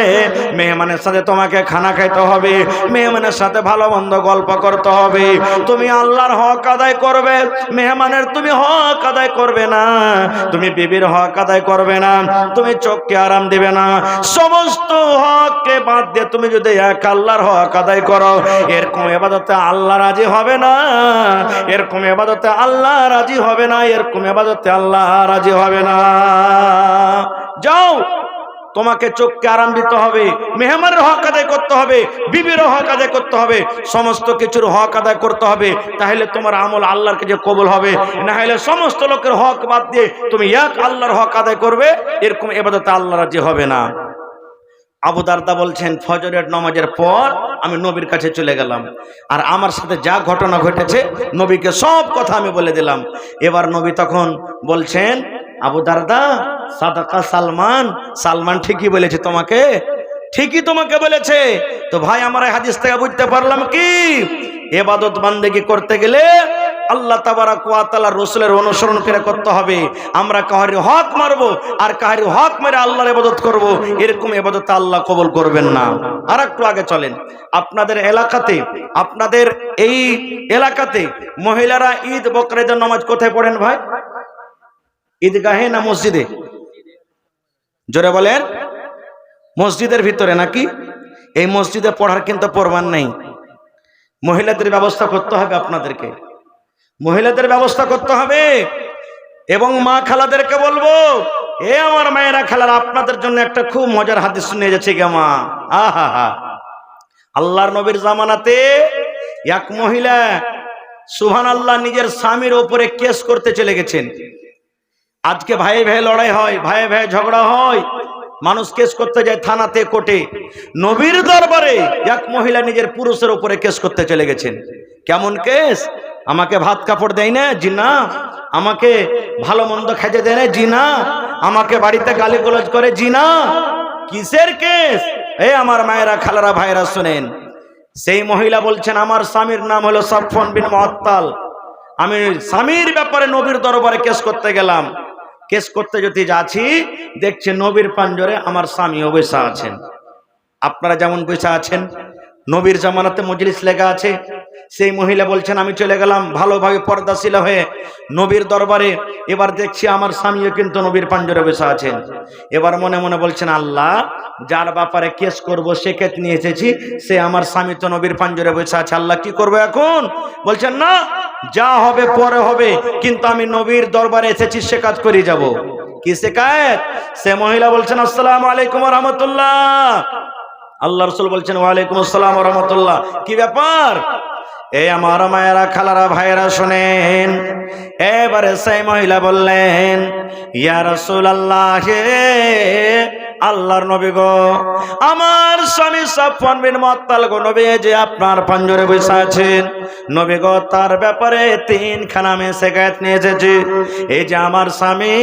মেহমানের সাথে তোমাকে খানা খাইতে হবে, মেহমানের সাথে ভালো মন্দ গল্প করতে হবে। তুমি আল্লাহর হক আদায় করবে, মেহমানের তুমি হক আদায় করবে না, তুমি বিবির হক আদায় করবে না, তুমি চোখকে আরাম দিবে না। সমস্ত হককে বাদ দিয়ে তুমি যদি এক আল্লাহর হক আদায় করো, এরকম ইবাদতে আল্লাহ রাজি হবে না, এরকম ইবাদতে আল্লাহ রাজি হবে না, এরকম ইবাদতে আল্লাহ রাজি হবে না। যাও, তোমাকে চোখকে আরাম দিতে হবে, মেহমানের হক আদায় করতে হবে, বিবির হক আদায় করতে হবে, সমস্ত কিছুর হক আদায় করতে হবে, তাহলে তোমার আমল আল্লাহর কাছে কবুল হবে। না হলে সমস্ত লোকের হক বাদ দিয়ে তুমি এক আল্লাহর হক আদায় করবে, এরকম ইবাদতে আল্লাহ রাজি হবে না। আবু দারদা বলছেন, ফজরের নামাজের পর আমি নবীর কাছে চলে গেলাম, আর আমার সাথে যা ঘটনা ঘটেছে নবীকে সব কথা আমি বলে দিলাম। এবার নবী তখন বলছেন, আবু দারদা সাদাকা সালমান, সালমান ঠিকই বলেছে তোমাকে, ঠিকই তোমাকে বলেছে। তো ভাই আমার এই হাদিস থেকে বুঝতে পারলাম কি, ইবাদত বান্দেগি করতে গেলে আল্লাহ তাবারাক ওয়া তাআলার রাসূলের অনুসরণ করে করতে হবে। আমরা কাহারি হক মারবো আর কাহারি হক মেরে আল্লাহর ইবাদত করব, এরকম ইবাদত আল্লাহ কবুল করবেন না। আর একটু আগে চলেন, আপনাদের এলাকাতে, আপনাদের এই এলাকাতে মহিলারা ঈদ বকরিদের নামাজ কোথায় পড়েন ভাই? ঈদগাহে না মসজিদে? জোরে বলেন। মসজিদের ভিতরে নাকি? এই মসজিদে পড়ার কিন্তু প্রমাণ নেই। মহিলাদের ব্যবস্থা করতে হবে, আপনাদেরকে মহিলাদের ব্যবস্থা করতে হবে। এবং মা খালাদেরকে বলবো, এ আমার মায়েরা খালারা, আপনাদের জন্য একটা খুব মজার হাদিস শুনিয়ে যাচ্ছে গে মা। আহা হা, আল্লাহর নবীর জামানাতে এক মহিলা সুবহানাল্লাহ নিজের স্বামীর উপরে কেস করতে চলে গেছেন। আজকে ভাই ভাই লড়াই হয়, ভাই ভাই ঝগড়া হয়, মানুষ কেস করতে যায় থানাতে, কোর্টে। নবীর দরবারে এক মহিলা নিজের পুরুষের উপরে কেস করতে চলে গেছেন। কেমন কেস? আমাকে ভাত কাপড় দেয় না, জি না। আমাকে ভালো মন্দ খেতে দেয় না, জি না। আমাকে বাড়িতে গালিগালাজ করে, জি না। কিসের কেস? এই আমার মায়েরা খালারা ভাইরা শুনেন, সেই মহিলা বলছেন, আমার স্বামীর নাম হলো সাফওয়ান বিন মুআত্তাল, আমি স্বামীর ব্যাপারে নবীর দরবারে কেস করতে গেলাম। কেস করতে যদি যাচ্ছি, দেখছি নবীর পাঞ্জরে আমার স্বামীও বসে আছেন। আপনারা যেমন বসে আছেন, নবীর জামানাতে মজলিস লেগা আছে। সেই মহিলা বলছেন, আমি চলে গেলাম ভালোভাবে পর্দাশীল হয়ে নবীর দরবারে। এবার দেখছি আমার স্বামীও কিন্তু নবীর পাঞ্জরে বসে আছেন। এবার মনে মনে বলছেন, আল্লাহ, যার ব্যাপারে কেস করব সে কেস নিয়ে এসেছি, সে আমার স্বামী তো নবীর পাঞ্জরে বসে আছে, আল্লাহ কি করবো এখন? বলছেন, না, যা হবে পরে হবে, কিন্তু আমি নবীর দরবারে এসেছি, সে কাজ করে যাব। কি শেখায়ত? সে মহিলা বলছেন, আসসালামু আলাইকুম ওয়া রাহমাতুল্লাহ। আল্লাহ রাসূল বলছেন ওয়ালাইকুম আসসালাম ওয়া রাহমাতুল্লাহ। কি ব্যাপার? এই আমার মায়েরা, খালারা, ভাইয়েরা শোনেন। এবারে সেই মহিলা বললেন, ইয়া রাসূলুল্লাহ, হে আল্লাহর নবী গো, আমার স্বামী সাফওয়ান বিন মুআত্তাল গো, নবী যে আপনার পাঞ্জরে বসে আছেন, নবী গো তার ব্যাপারে তিনখানা আমি শিকায়ত নিয়ে এসেছি। এই যে আমার স্বামী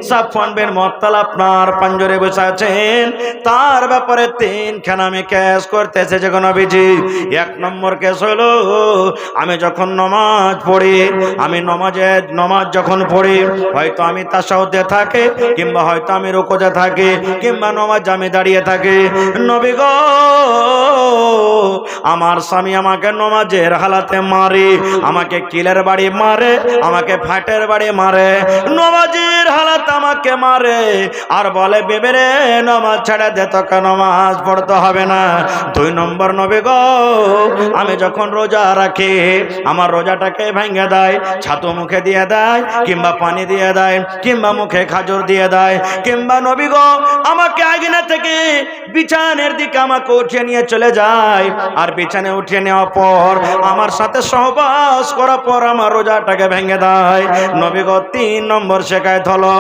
সাফওয়ান বিন মুআত্তাল আপনার পাঞ্জরে বসে আছেন, তার ব্যাপারে তিনখানা আমি কেস করতে এসেছি গো নবীজি। এক নম্বর কেস হলো, আমি যখন নামাজ পড়ি, আমি নামাজ যখন পড়ি, হয়তো আমি তাশাহুদে থাকি, কিংবা হয়তো আমি রুকুতে থাকি, কিংবা নামাজ আমি দাঁড়িয়ে থাকি, নবী গো আমার স্বামী আমাকে নামাজের হালাতে মারে, আমাকে কিলের বাড়ি মারে, আমাকে ফাটের বাড়ি মারে, নামাজের হালাতে আমাকে মারে, আর বলে বেবেরে নামাজ ছেড়ে দে, তোকে নামাজ পড়তে হবে না। দুই নম্বর, নবী গো আমি যখন রোজা রাখি, আমার রোজাটাকে ভেঙে দেয়, ছাতু মুখে দিয়ে দেয়, কিংবা পানি দিয়ে দেয়, কিংবা মুখে খাজুর দিয়ে দেয়, কিংবা নবী গো আমাকে আগুনে থেকে বিছানের দিকে আমাকে উঠিয়ে নিয়ে চলে যায়, আর বিছানে উঠিয়ে নেওয়ার পর আমার সাথে সহবাস করার পর আমার রোজাটাকে ভেঙে দেয়। নবী গো তিন নম্বর শিকায়ত হলো,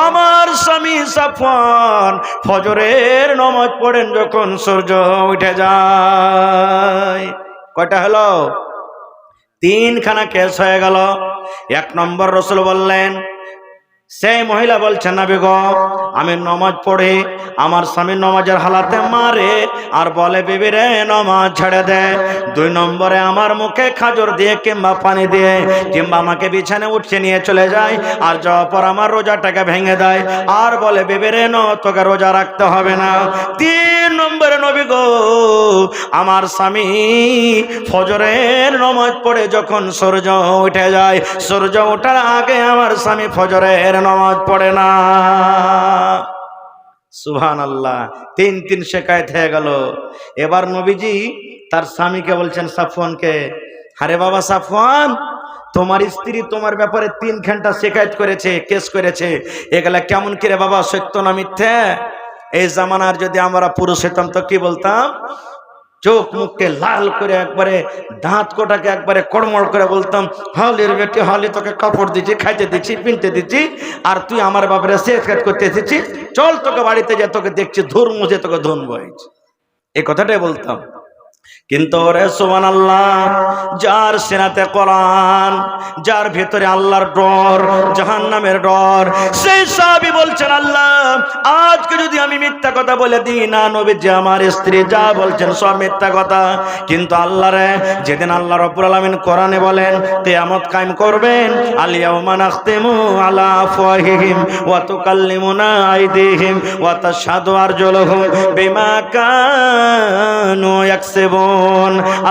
আমার স্বামী সাফওয়ান ফজরের নামাজ পড়েন যখন সূর্য উঠে যায়। কয়টা হলো? তিনখানা কেস হয়ে গেল। এক নম্বর রাসূল বললেন, সেই মহিলা বলছেন, নবী গো আমি নামাজ পড়ি, আমার স্বামী নামাজের হালাতে মারে, আর বলে বিবি রে নামাজ ছেড়ে দে। দুই নম্বরে আমার মুখে খাজুর দিয়ে কিংবা পানি দিয়ে, কিংবা আমাকে বিছানে উঠিয়ে নিয়ে চলে যায়, আর যাওয়ার পর আমার রোজাটাকে ভেঙে দেয়, আর বলে বিবি রে তোকে রোজা রাখতে হবে না। তিন নম্বরে নবী গো আমার স্বামী ফজরের নামাজ পড়ে যখন সূর্য উঠে যায়, সূর্য ওঠার আগে আমার স্বামী ফজরের নামাজ পড়ে না। সুবহানাল্লাহ। তিন শিকায়ত হয়ে গেল। এবার নবীজি তার স্বামীকে বলছেন, সাফওয়ানকে, আরে বাবা সাফওয়ান, তোমার স্ত্রী তোমার ব্যাপারে 3 ঘন্টা শিকায়ত করেছে, কেস করেছে, এগুলা কেমন করে বাবা, সত্য না মিথ্যা? এই জামানার যদি আমরা পুরুষ হতাম তো কি বলতাম? চোখ মুখকে লাল করে একবারে দাঁত কোটাকে একবারে কড়মড় করে বলতাম, হলের বেটি হলে তোকে কাপড় দিচ্ছি, খাইতে দিচ্ছি, পিনতে দিচ্ছি, আর তুই আমার ব্যাপারে শিকায়ত করতে এসেছিস, চল তোকে বাড়িতে যে তোকে দেখছি ধুর মুছে তোকে ধুন বইছি, এই কথাটাই বলতাম। কিন্তু ওরে সুবহানাল্লাহ, যার সিনাতে কোরআন, যার ভিতরে আল্লাহর ডর, জাহান্নামের ডর, সেই সাহাবী বলছেন, আল্লাহ আজকে যদি আমি মিথ্যা কথা বলে দিই না, নবীজি আমার স্ত্রী যা বলছেন সব মিথ্যা কথা, কিন্তু আল্লাহ রে, যেদিন আল্লাহ রাব্বুল আলামিন কোরআনে বলেন কিয়ামত কায়েম করবেন, আল ইয়াউমা নাখতিমু আলা আফওয়াহিহিম ওয়া তুকাল্লিমুনা আইদিহিম ওয়া তাশহাদু আরজুলুহুম বিমা কানু ইয়াকসিবুন।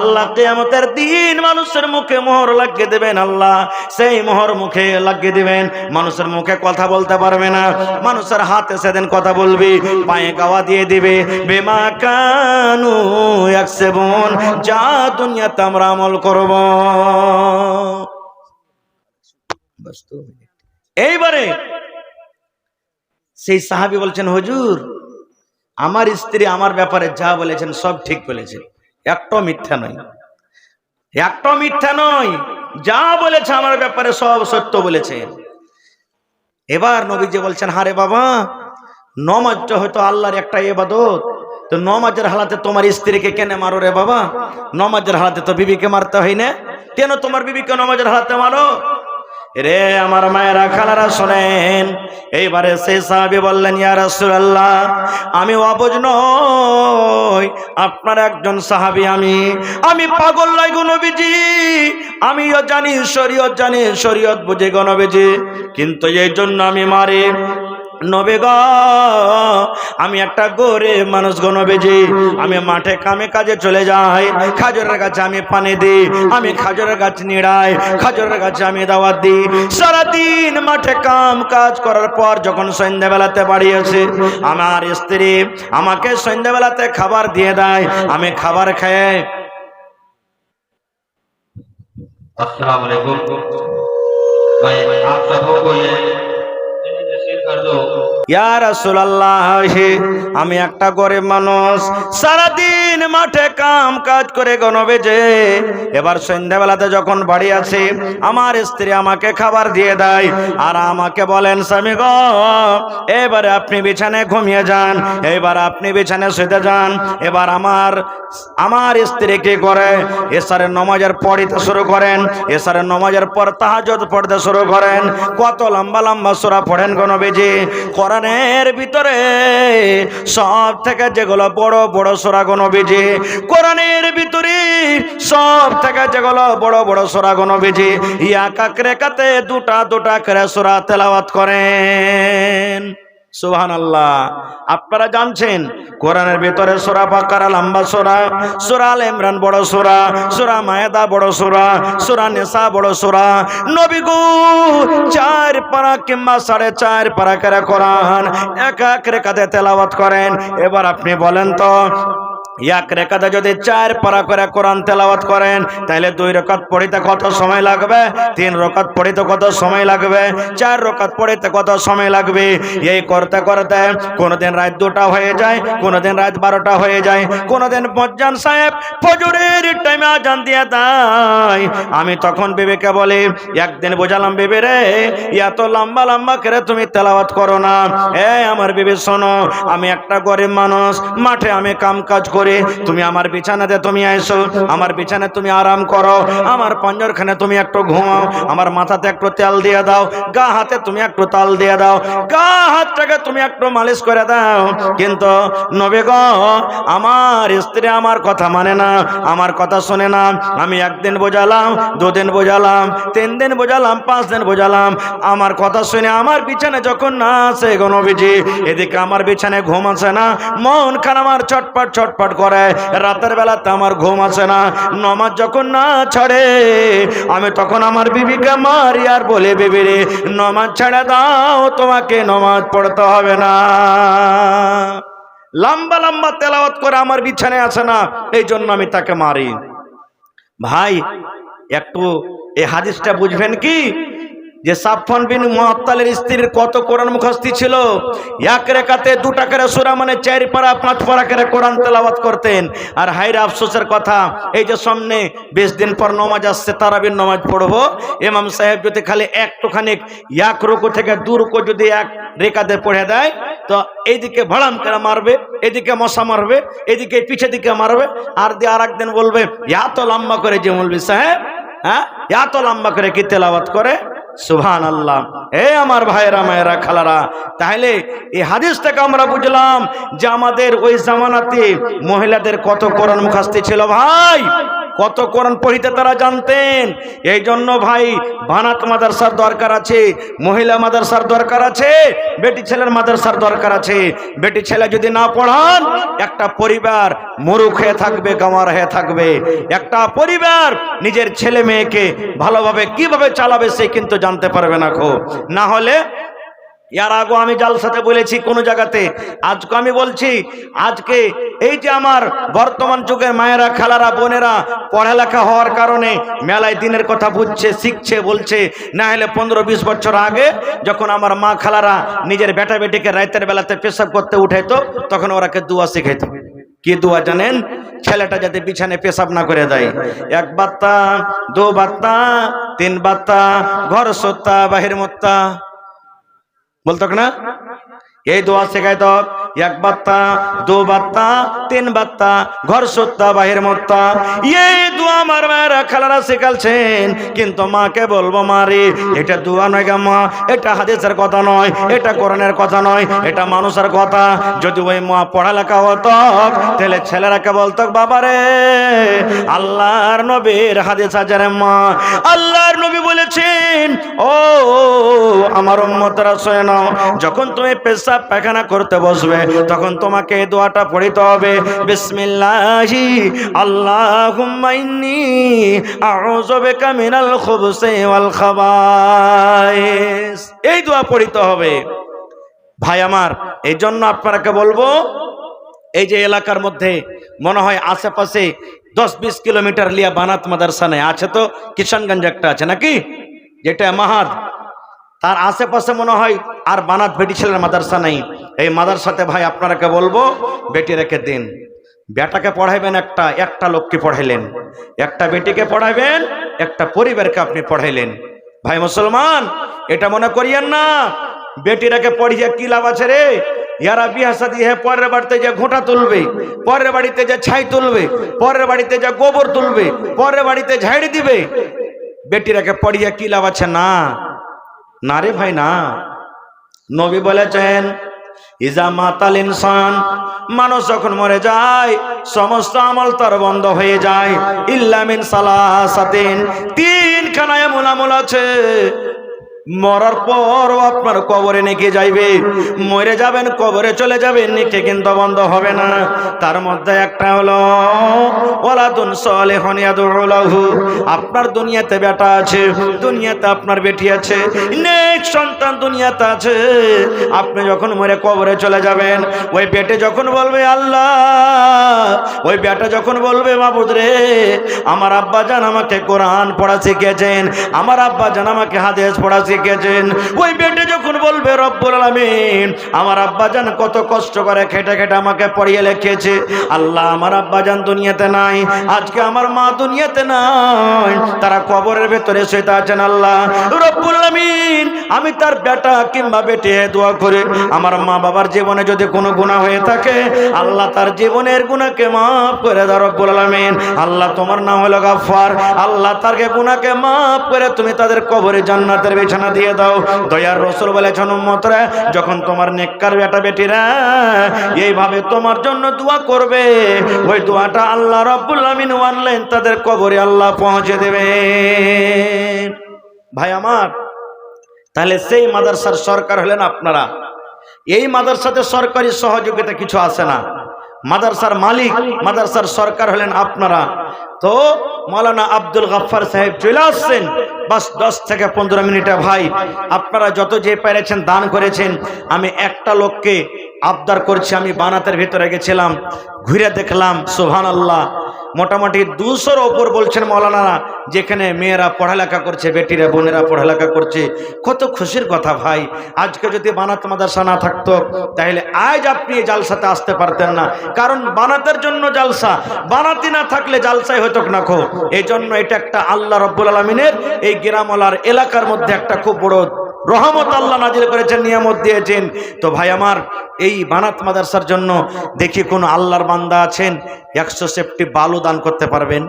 আল্লাহ কিয়ামতের দিন মানুষের মুখে মোহর লাগিয়ে দেবেন, আল্লাহ সেই মোহর মুখে লাগিয়ে দিবেন, মানুষের মুখে কথা বলতে পারবে না, মানুষের হাতে সেদিন কথা বলবি, পায়ে গাওয়া দিয়ে দিবে, বিমা কানু ইয়াকসিবুন, যা দুনিয়াতে আমরা আমল করব। এইবারে সেই সাহাবী বলছেন, হুজুর আমার স্ত্রী আমার ব্যাপারে যা বলেছেন সব ঠিক বলেছে, একটা মিথ্যা নয়, একটা মিথ্যা নয়, যা বলেছে আমার ব্যাপারে সব সত্য বলেছে। এবার নবীজি বলছেন, হারে বাবা, নামাজটা হয়তো আল্লাহর একটা ইবাদত, তো নামাজের হালাতে তোমার স্ত্রীকে কেন মারো রে বাবা? নামাজের হালাতে তো বিবিকে মারতে হয় না, কেন তোমার বিবিকে নামাজের হালাতে মারো? রে আমার মায়েরা, খালারা শোনেন। এইবারে সেই সাহাবী বললেন, ইয়া রাসূলুল্লাহ আমি অবুঝ নই, আপনার একজন সাহাবী, আমি পাগল নই গো নবীজি, আমিও জানি শরীয়ত, জানি শরীয়ত বুঝে গো নবীজি, কিন্তু এই জন্য আমি মারি। নবী গো আমি একটা গরিব মানুষ গো নবীজি, আমি মাঠে কামে কাজে চলে যাই, খাজুরের গাছে আমি পানি দিই, আমি খাজুরের গাছ নিড়াই, খাজুরের গাছে আমি দাওয়াত দিই, সারাদিন মাঠে কাম কাজ করার পর যখন সন্ধ্যাবেলাতে বাড়ি আসি, আমার স্ত্রী আমাকে সন্ধ্যাবেলাতে খাবার দিয়ে দেয়, আমি খাবার খেয়ে। अस्सलाम वालेकुम। मैं आप सबों को ये नसीहत कर दूं ইয়া রাসূলুল্লাহ, আমি একটা গরিব মানুষ, সারাদিন মাঠে কাম কাজ করে গনবেজে, এবার সন্ধ্যাবেলাতে যখন বাড়ি আসি আমার স্ত্রী আমাকে খাবার দিয়ে দেয় আর আমাকে বলেন, স্বামী গো এবারে আপনি বিছানায় ঘুমিয়ে যান, এবার আপনি বিছানায় শুতে যান। এবার আমার স্ত্রী কি করে, এশারের নামাজের পড়তে শুরু করেন, এশারের নামাজের পর তাহাজ্জুদ পড়তে শুরু করেন। কত লম্বা লম্বা সূরা পড়েন গো নবীজি। কোরআনের ভিতরে সব থেকে যেগুলো বড় বড় সূরা গো নবীজি, কোরআনের ভিতরে সব থেকে যেগুলো বড় বড় সূরা গো নবীজি, এক এক রেখাতে দুটা দুটা করে সূরা তেলাওয়াত করেন। সুবহানাল্লাহ। আপনারা জানছেন কোরআনের ভিতরে সূরা বাকারা লম্বা সূরা, সূরা আলে ইমরান বড় সূরা, সূরা মায়েদা বড় সূরা, সূরা নিসা বড় সূরা। নবী গো 4 পারা কিংবা 4.5 পারা করে কোরআন এক এক রেখাতে তেলাওয়াত করেন। এবার আপনি বলেন তো, এক রেখাতে যদি 4 পারা করে কোরআন তেলাওয়াত করেন তাহলে 2 রাকাত পড়িতে কত সময় লাগবে, 3 রাকাত পড়িতে কত সময় লাগবে, 4 রাকাত পড়িতে কত সময় লাগবে। এই করতে করতে কোনদিন রাত 2টা হয়ে যায়, কোনদিন রাত 12টা হয়ে যায়, কোনদিন মজ্জান সাহেব ফজরের টাইমে আজান দিয়ে দেয়। আমি তখন বিবিকে বলি, একদিন বোঝালাম বিবি রে, এত লম্বা লম্বা করে তুমি তেলাওয়াত করো না। আমার বিবি শোনো, আমি একটা গরিব মানুষ, মাঠে আমি কাম কাজ করি, তুমি আমার বিছানাতে তুমি আইসো, আমার বিছানায় তুমি আরাম করো, আমার পঞ্জরখানে তুমি একটু ঘুমাও, আমার মাথাতে একটু তেল দিয়ে দাও, গা হাতে তুমি একটু তাল দিয়ে দাও, গা হাতটাকে তুমি একটু মালিশ করে দাও। কিন্তু নবী গো, আমার স্ত্রী আমার কথা মানে না, আমার কথা শুনে না। আমি একদিন বোঝালাম, 2 দিন বোঝালাম, 3 দিন বোঝালাম, 5 দিন বোঝালাম, আমার কথা শুনে আমার বিছানায় যখন না আসে গো নবীজি, এদিকে আমার বিছানায় ঘুম আসে না, মন খান আমার ছটপট ছটপট করে, রাতের বেলাতে আমার ঘুম আসে না। নামাজ যখন না ছাড়ে আমি তখন আমার বিবিকে মারি আর বলে, বিবি রে নামাজ ছেড়ে দাও, তোমাকে নামাজ পড়তে হবে না। লম্বা লম্বা তেলাওয়াত করে আমার বিছানায় আসে না, এই জন্য আমি তাকে মারি। ভাই একটু এই হাদিসটা বুঝবেন কি, যে সাফওয়ান বিন মুআত্তালের স্ত্রীর কত কোরআন মুখস্থি ছিল। এক রেখাতে 2টা করে সূরা, মানে 4 পারা 5 পারা করে কোরআন তেলাওয়াত করতেন। আর হায়রে আফসোসের কথা, এই যে সামনে 20 দিন পর নামাজ আসছে, তারাবির নামাজ পড়বো, ইমাম সাহেব যদি খালি একটুখানি এক রুকু থেকে 2 রুকু যদি এক রেখাতে পড়ে দেয়, তো এইদিকে ভাড়াম করে মারবে, এদিকে মশা মারবে, এদিকে পিছে দিকে মারবে, আর দিয়ে আর একদিন বলবে এত লম্বা করে যে মৌলভী সাহেব, এত লম্বা করে কি তেলাওয়াত করে। সুবহানাল্লাহ। আমার ভাইয়েরা মায়েরা খালারা, তাহলে এই হাদিস থেকে আমরা বুঝলাম যে আমাদের ওই জামানাতে মহিলাদের কত কোরআন মুখস্থি ছিল। ভাই কত কোরআন পড়িতে তারা জানতেন। এই জন্য ভাই বানাত মাদ্রাসার দরকার আছে, মহিলা মাদ্রাসার দরকার আছে, বেটি ছেলের মাদ্রাসার দরকার আছে। বেটি ছেলে যদি না পড়ান, একটা পরিবার মুরুখ হয়ে থাকবে, গাঁওয়ার হয়ে থাকবে। একটা পরিবার নিজের ছেলে মেয়েকে ভালোভাবে কিভাবে চালাবে সে কিন্তু জানতে পারবে না। না হলে এর আগে আমি জালসাতে বলেছি কোন জায়গাতে, আজকে আমি বলছি, আজকে এই যে আমার বর্তমান যুগের মায়েরা খালারা বোনেরা পড়ালেখা হওয়ার কারণে মেলায় দিনের কথা বুঝছে, শিখছে, বলছে। না হলে 15-20 বছর আগে যখন আমার মা খালারা নিজের বেটা বেটিকে রাতের বেলাতে পেশাব করতে উঠাইতো, তখন ওরাকে দোয়া শিখাইত। কি দোয়া জানেন? ছেলেটা যাতে বিছানে পেশাব না করে দেয়। 1 বাত্তা, 2 বাত্তা, 3 বাত্তা, ঘর সত্তা বাহির মত্তা বলতো না, এই দোয়া শেখাইতো। 1 বাত্তা, 2 বাত্তা, 3 বাত্তা, ঘর সত্তা বাহির মত্তা। এই দোয়া আমার মায়েরা খালারা শেখালছেন। কিন্তু মাকে বলবো, মারে এটা দোয়া নয় গা মা, এটা হাদিসের কথা নয়, এটা কোরআনের কথা নয়, এটা মানুষের কথা। যদি ওই মা পড়ালেখা হতো তাহলে ছেলেরাকে বলতো, বাবারে আল্লাহর নবীর হাদিস আছে রে মা, আল্লাহর নবী বলেছেন, ও আমার উম্মতরা শুনে নাও, যখন তুমি পেশাব পায়খানা করতে বসবে তখন তোমাকে এই দোয়াটা পড়িতে হবে, বিসমিল্লাহি আল্লাহুম্মা ইন্নী আউযু বিকা মিনাল খুবুসি ওয়াল খাবায়েস। এই দোয়া পড়িতে হবে ভাই আমার। এই জন্য আপনাকে বলবো, এই যে এলাকার মধ্যে মনে হয় আশেপাশে 10-20 কিলোমিটার লিয়া বানাত মাদ্রাসা নেই আছে, তো কিষানগঞ্জ একটা আছে নাকি, যেটা মাহাদ, তার আশেপাশে মনে হয় আর বানাত বেটি ছেলের মাদ্রাসা নেই। এই মাদ্রাসাতে ভাই আপনারাকে বলবো বেটি রেখে দিন। বেটাকে পড়াইবেন, একটা লোককে পড়াইলেন, একটা বেটিকে পড়াইবেন, একটা পরিবারকে আপনি পড়াইলেন। ভাই মুসলমান, এটা মনে করিয়েন না বেটি রেখে পড়িয়ে কি লাভ আছে রে। ইয়ারা বিয়া শাদী হে পরের বাড়িতে যে ঘোঁটা তুলবে, পরের বাড়িতে যে ছাই তুলবে, পরের বাড়িতে যে গোবর তুলবে, পরের বাড়িতে ঝাড়ি দিবে। বেটি রেখে পড়িয়ে কি লাভ আছে? না না রে ভাই না। নবী বলেছেন ইজা মাতাল ইনসান, মানুষ যখন মরে যায় সমস্ত আমল তার বন্ধ হয়ে যায়। ইল্লা মিন সালাসাতিন, তিনখানা এমন আমল আছে মরার পর আপনার কবরে নেকে যাইবে। মরে যাবেন, কবরে চলে যাবেন, নেকে কিন্তু বন্ধ হবে না। তার মধ্যে একটা হলো ওয়ালাদুন সালিহুন ইয়াদউ লাহু, আপনার দুনিয়াতে বেটা আছে, দুনিয়াতে আপনার বেটি আছে, নেক সন্তান দুনিয়াতে আছে। আপনি যখন মরে কবরে চলে যাবেন, ওই বেটে যখন বলবে আল্লাহ, ওই বেটা যখন বলবে মাবুদ রে, আমার আব্বা জান আমাকে কোরআন পড়া শিখিয়েছেন, আমার আব্বা জান আমাকে হাদিস পড়া শিখিয়েছেন। ওই বেটে যখন বলবে রব্বুল আলামিন, আমার আব্বা জান কত কষ্ট করে খেটে খেটে আমাকে পড়িয়ে লিখেছে, আল্লাহ আমার আব্বা জান দুনিয়াতে নাই, আজকে আমার মা দুনিয়াতে নাই, তারা কবরের ভেতরে শুয়ে আছেন। আল্লাহ রব্বুল আলামিন, আমি তার বেটা কিংবা বেটি দোয়া করে আমার মা বাবার জীবনে যদি কোনো গুনাহ হয়ে থাকে, আল্লাহ তার জীবনের গুনাহকে মাফ করে দাও রব্বুল আলামিন। আল্লাহ তোমার নাম হলো গাফফার, আল্লাহ তার গুনাহকে মাফ করে তুমি তাদের কবরে জান্নাতের বিছানা দিয়ে দাও। দয়ার রাসূল বলেছেন উম্মতরা, যখন তোমার নেককার বেটা বেটিরা এইভাবে তোমার জন্য দোয়া করবে, ওই দোয়াটা আল্লাহ রব্বুল আলামিন অনলাইন তাদের কবরে আল্লাহ পৌঁছে দেবে। ভাই আমার, তাহলে সেই মাদ্রাসার সরকার হলেন আপনারা। এই মাদ্রাসাতে সরকারি সহযোগিতা কিছু আসে না, মাদ্রাসার মালিক, মাদ্রাসার সরকার হলেন আপনারা। তো মাওলানা আব্দুল গফফার সাহেব চলে আসছেন, বাস 10 থেকে 15 মিনিটে ভাই আপনারা যত যে পেরেছেন দান করেছেন। আমি একটা লোককে আবদার করছি, আমি বানাতের ভিতরে গেছিলাম, ঘুরে দেখলাম সুবহানাল্লাহ মোটামুটি 200-র ওপর বলছেন মাওলানারা, যেখানে মেয়েরা পড়ালেখা করছে, বেটিরা বোনেরা পড়ালেখা করছে। কত খুশির কথা ভাই। আজকে যদি বানাত মাদ্রাসা না থাকতো তাহলে আজ আপনি এই জালসাতে আসতে পারতেন না, কারণ বানাতের জন্য জালসা, বানাতি না থাকলে জালসাই হতো না খো। এই জন্য এটা একটা আল্লাহ রব্বুল আলামিনের এই গ্রামওয়ালার এলাকার মধ্যে একটা খুব বড় রহমত আল্লাহ নাজিল করেছেন, নিয়ামত দিয়েছেন। তো ভাই আমার, এই বানাত মাদ্রাসার জন্য দেখি কোন আল্লাহর বান্দা আছেন 100 সেফটি বালু দান করতে পারবেন?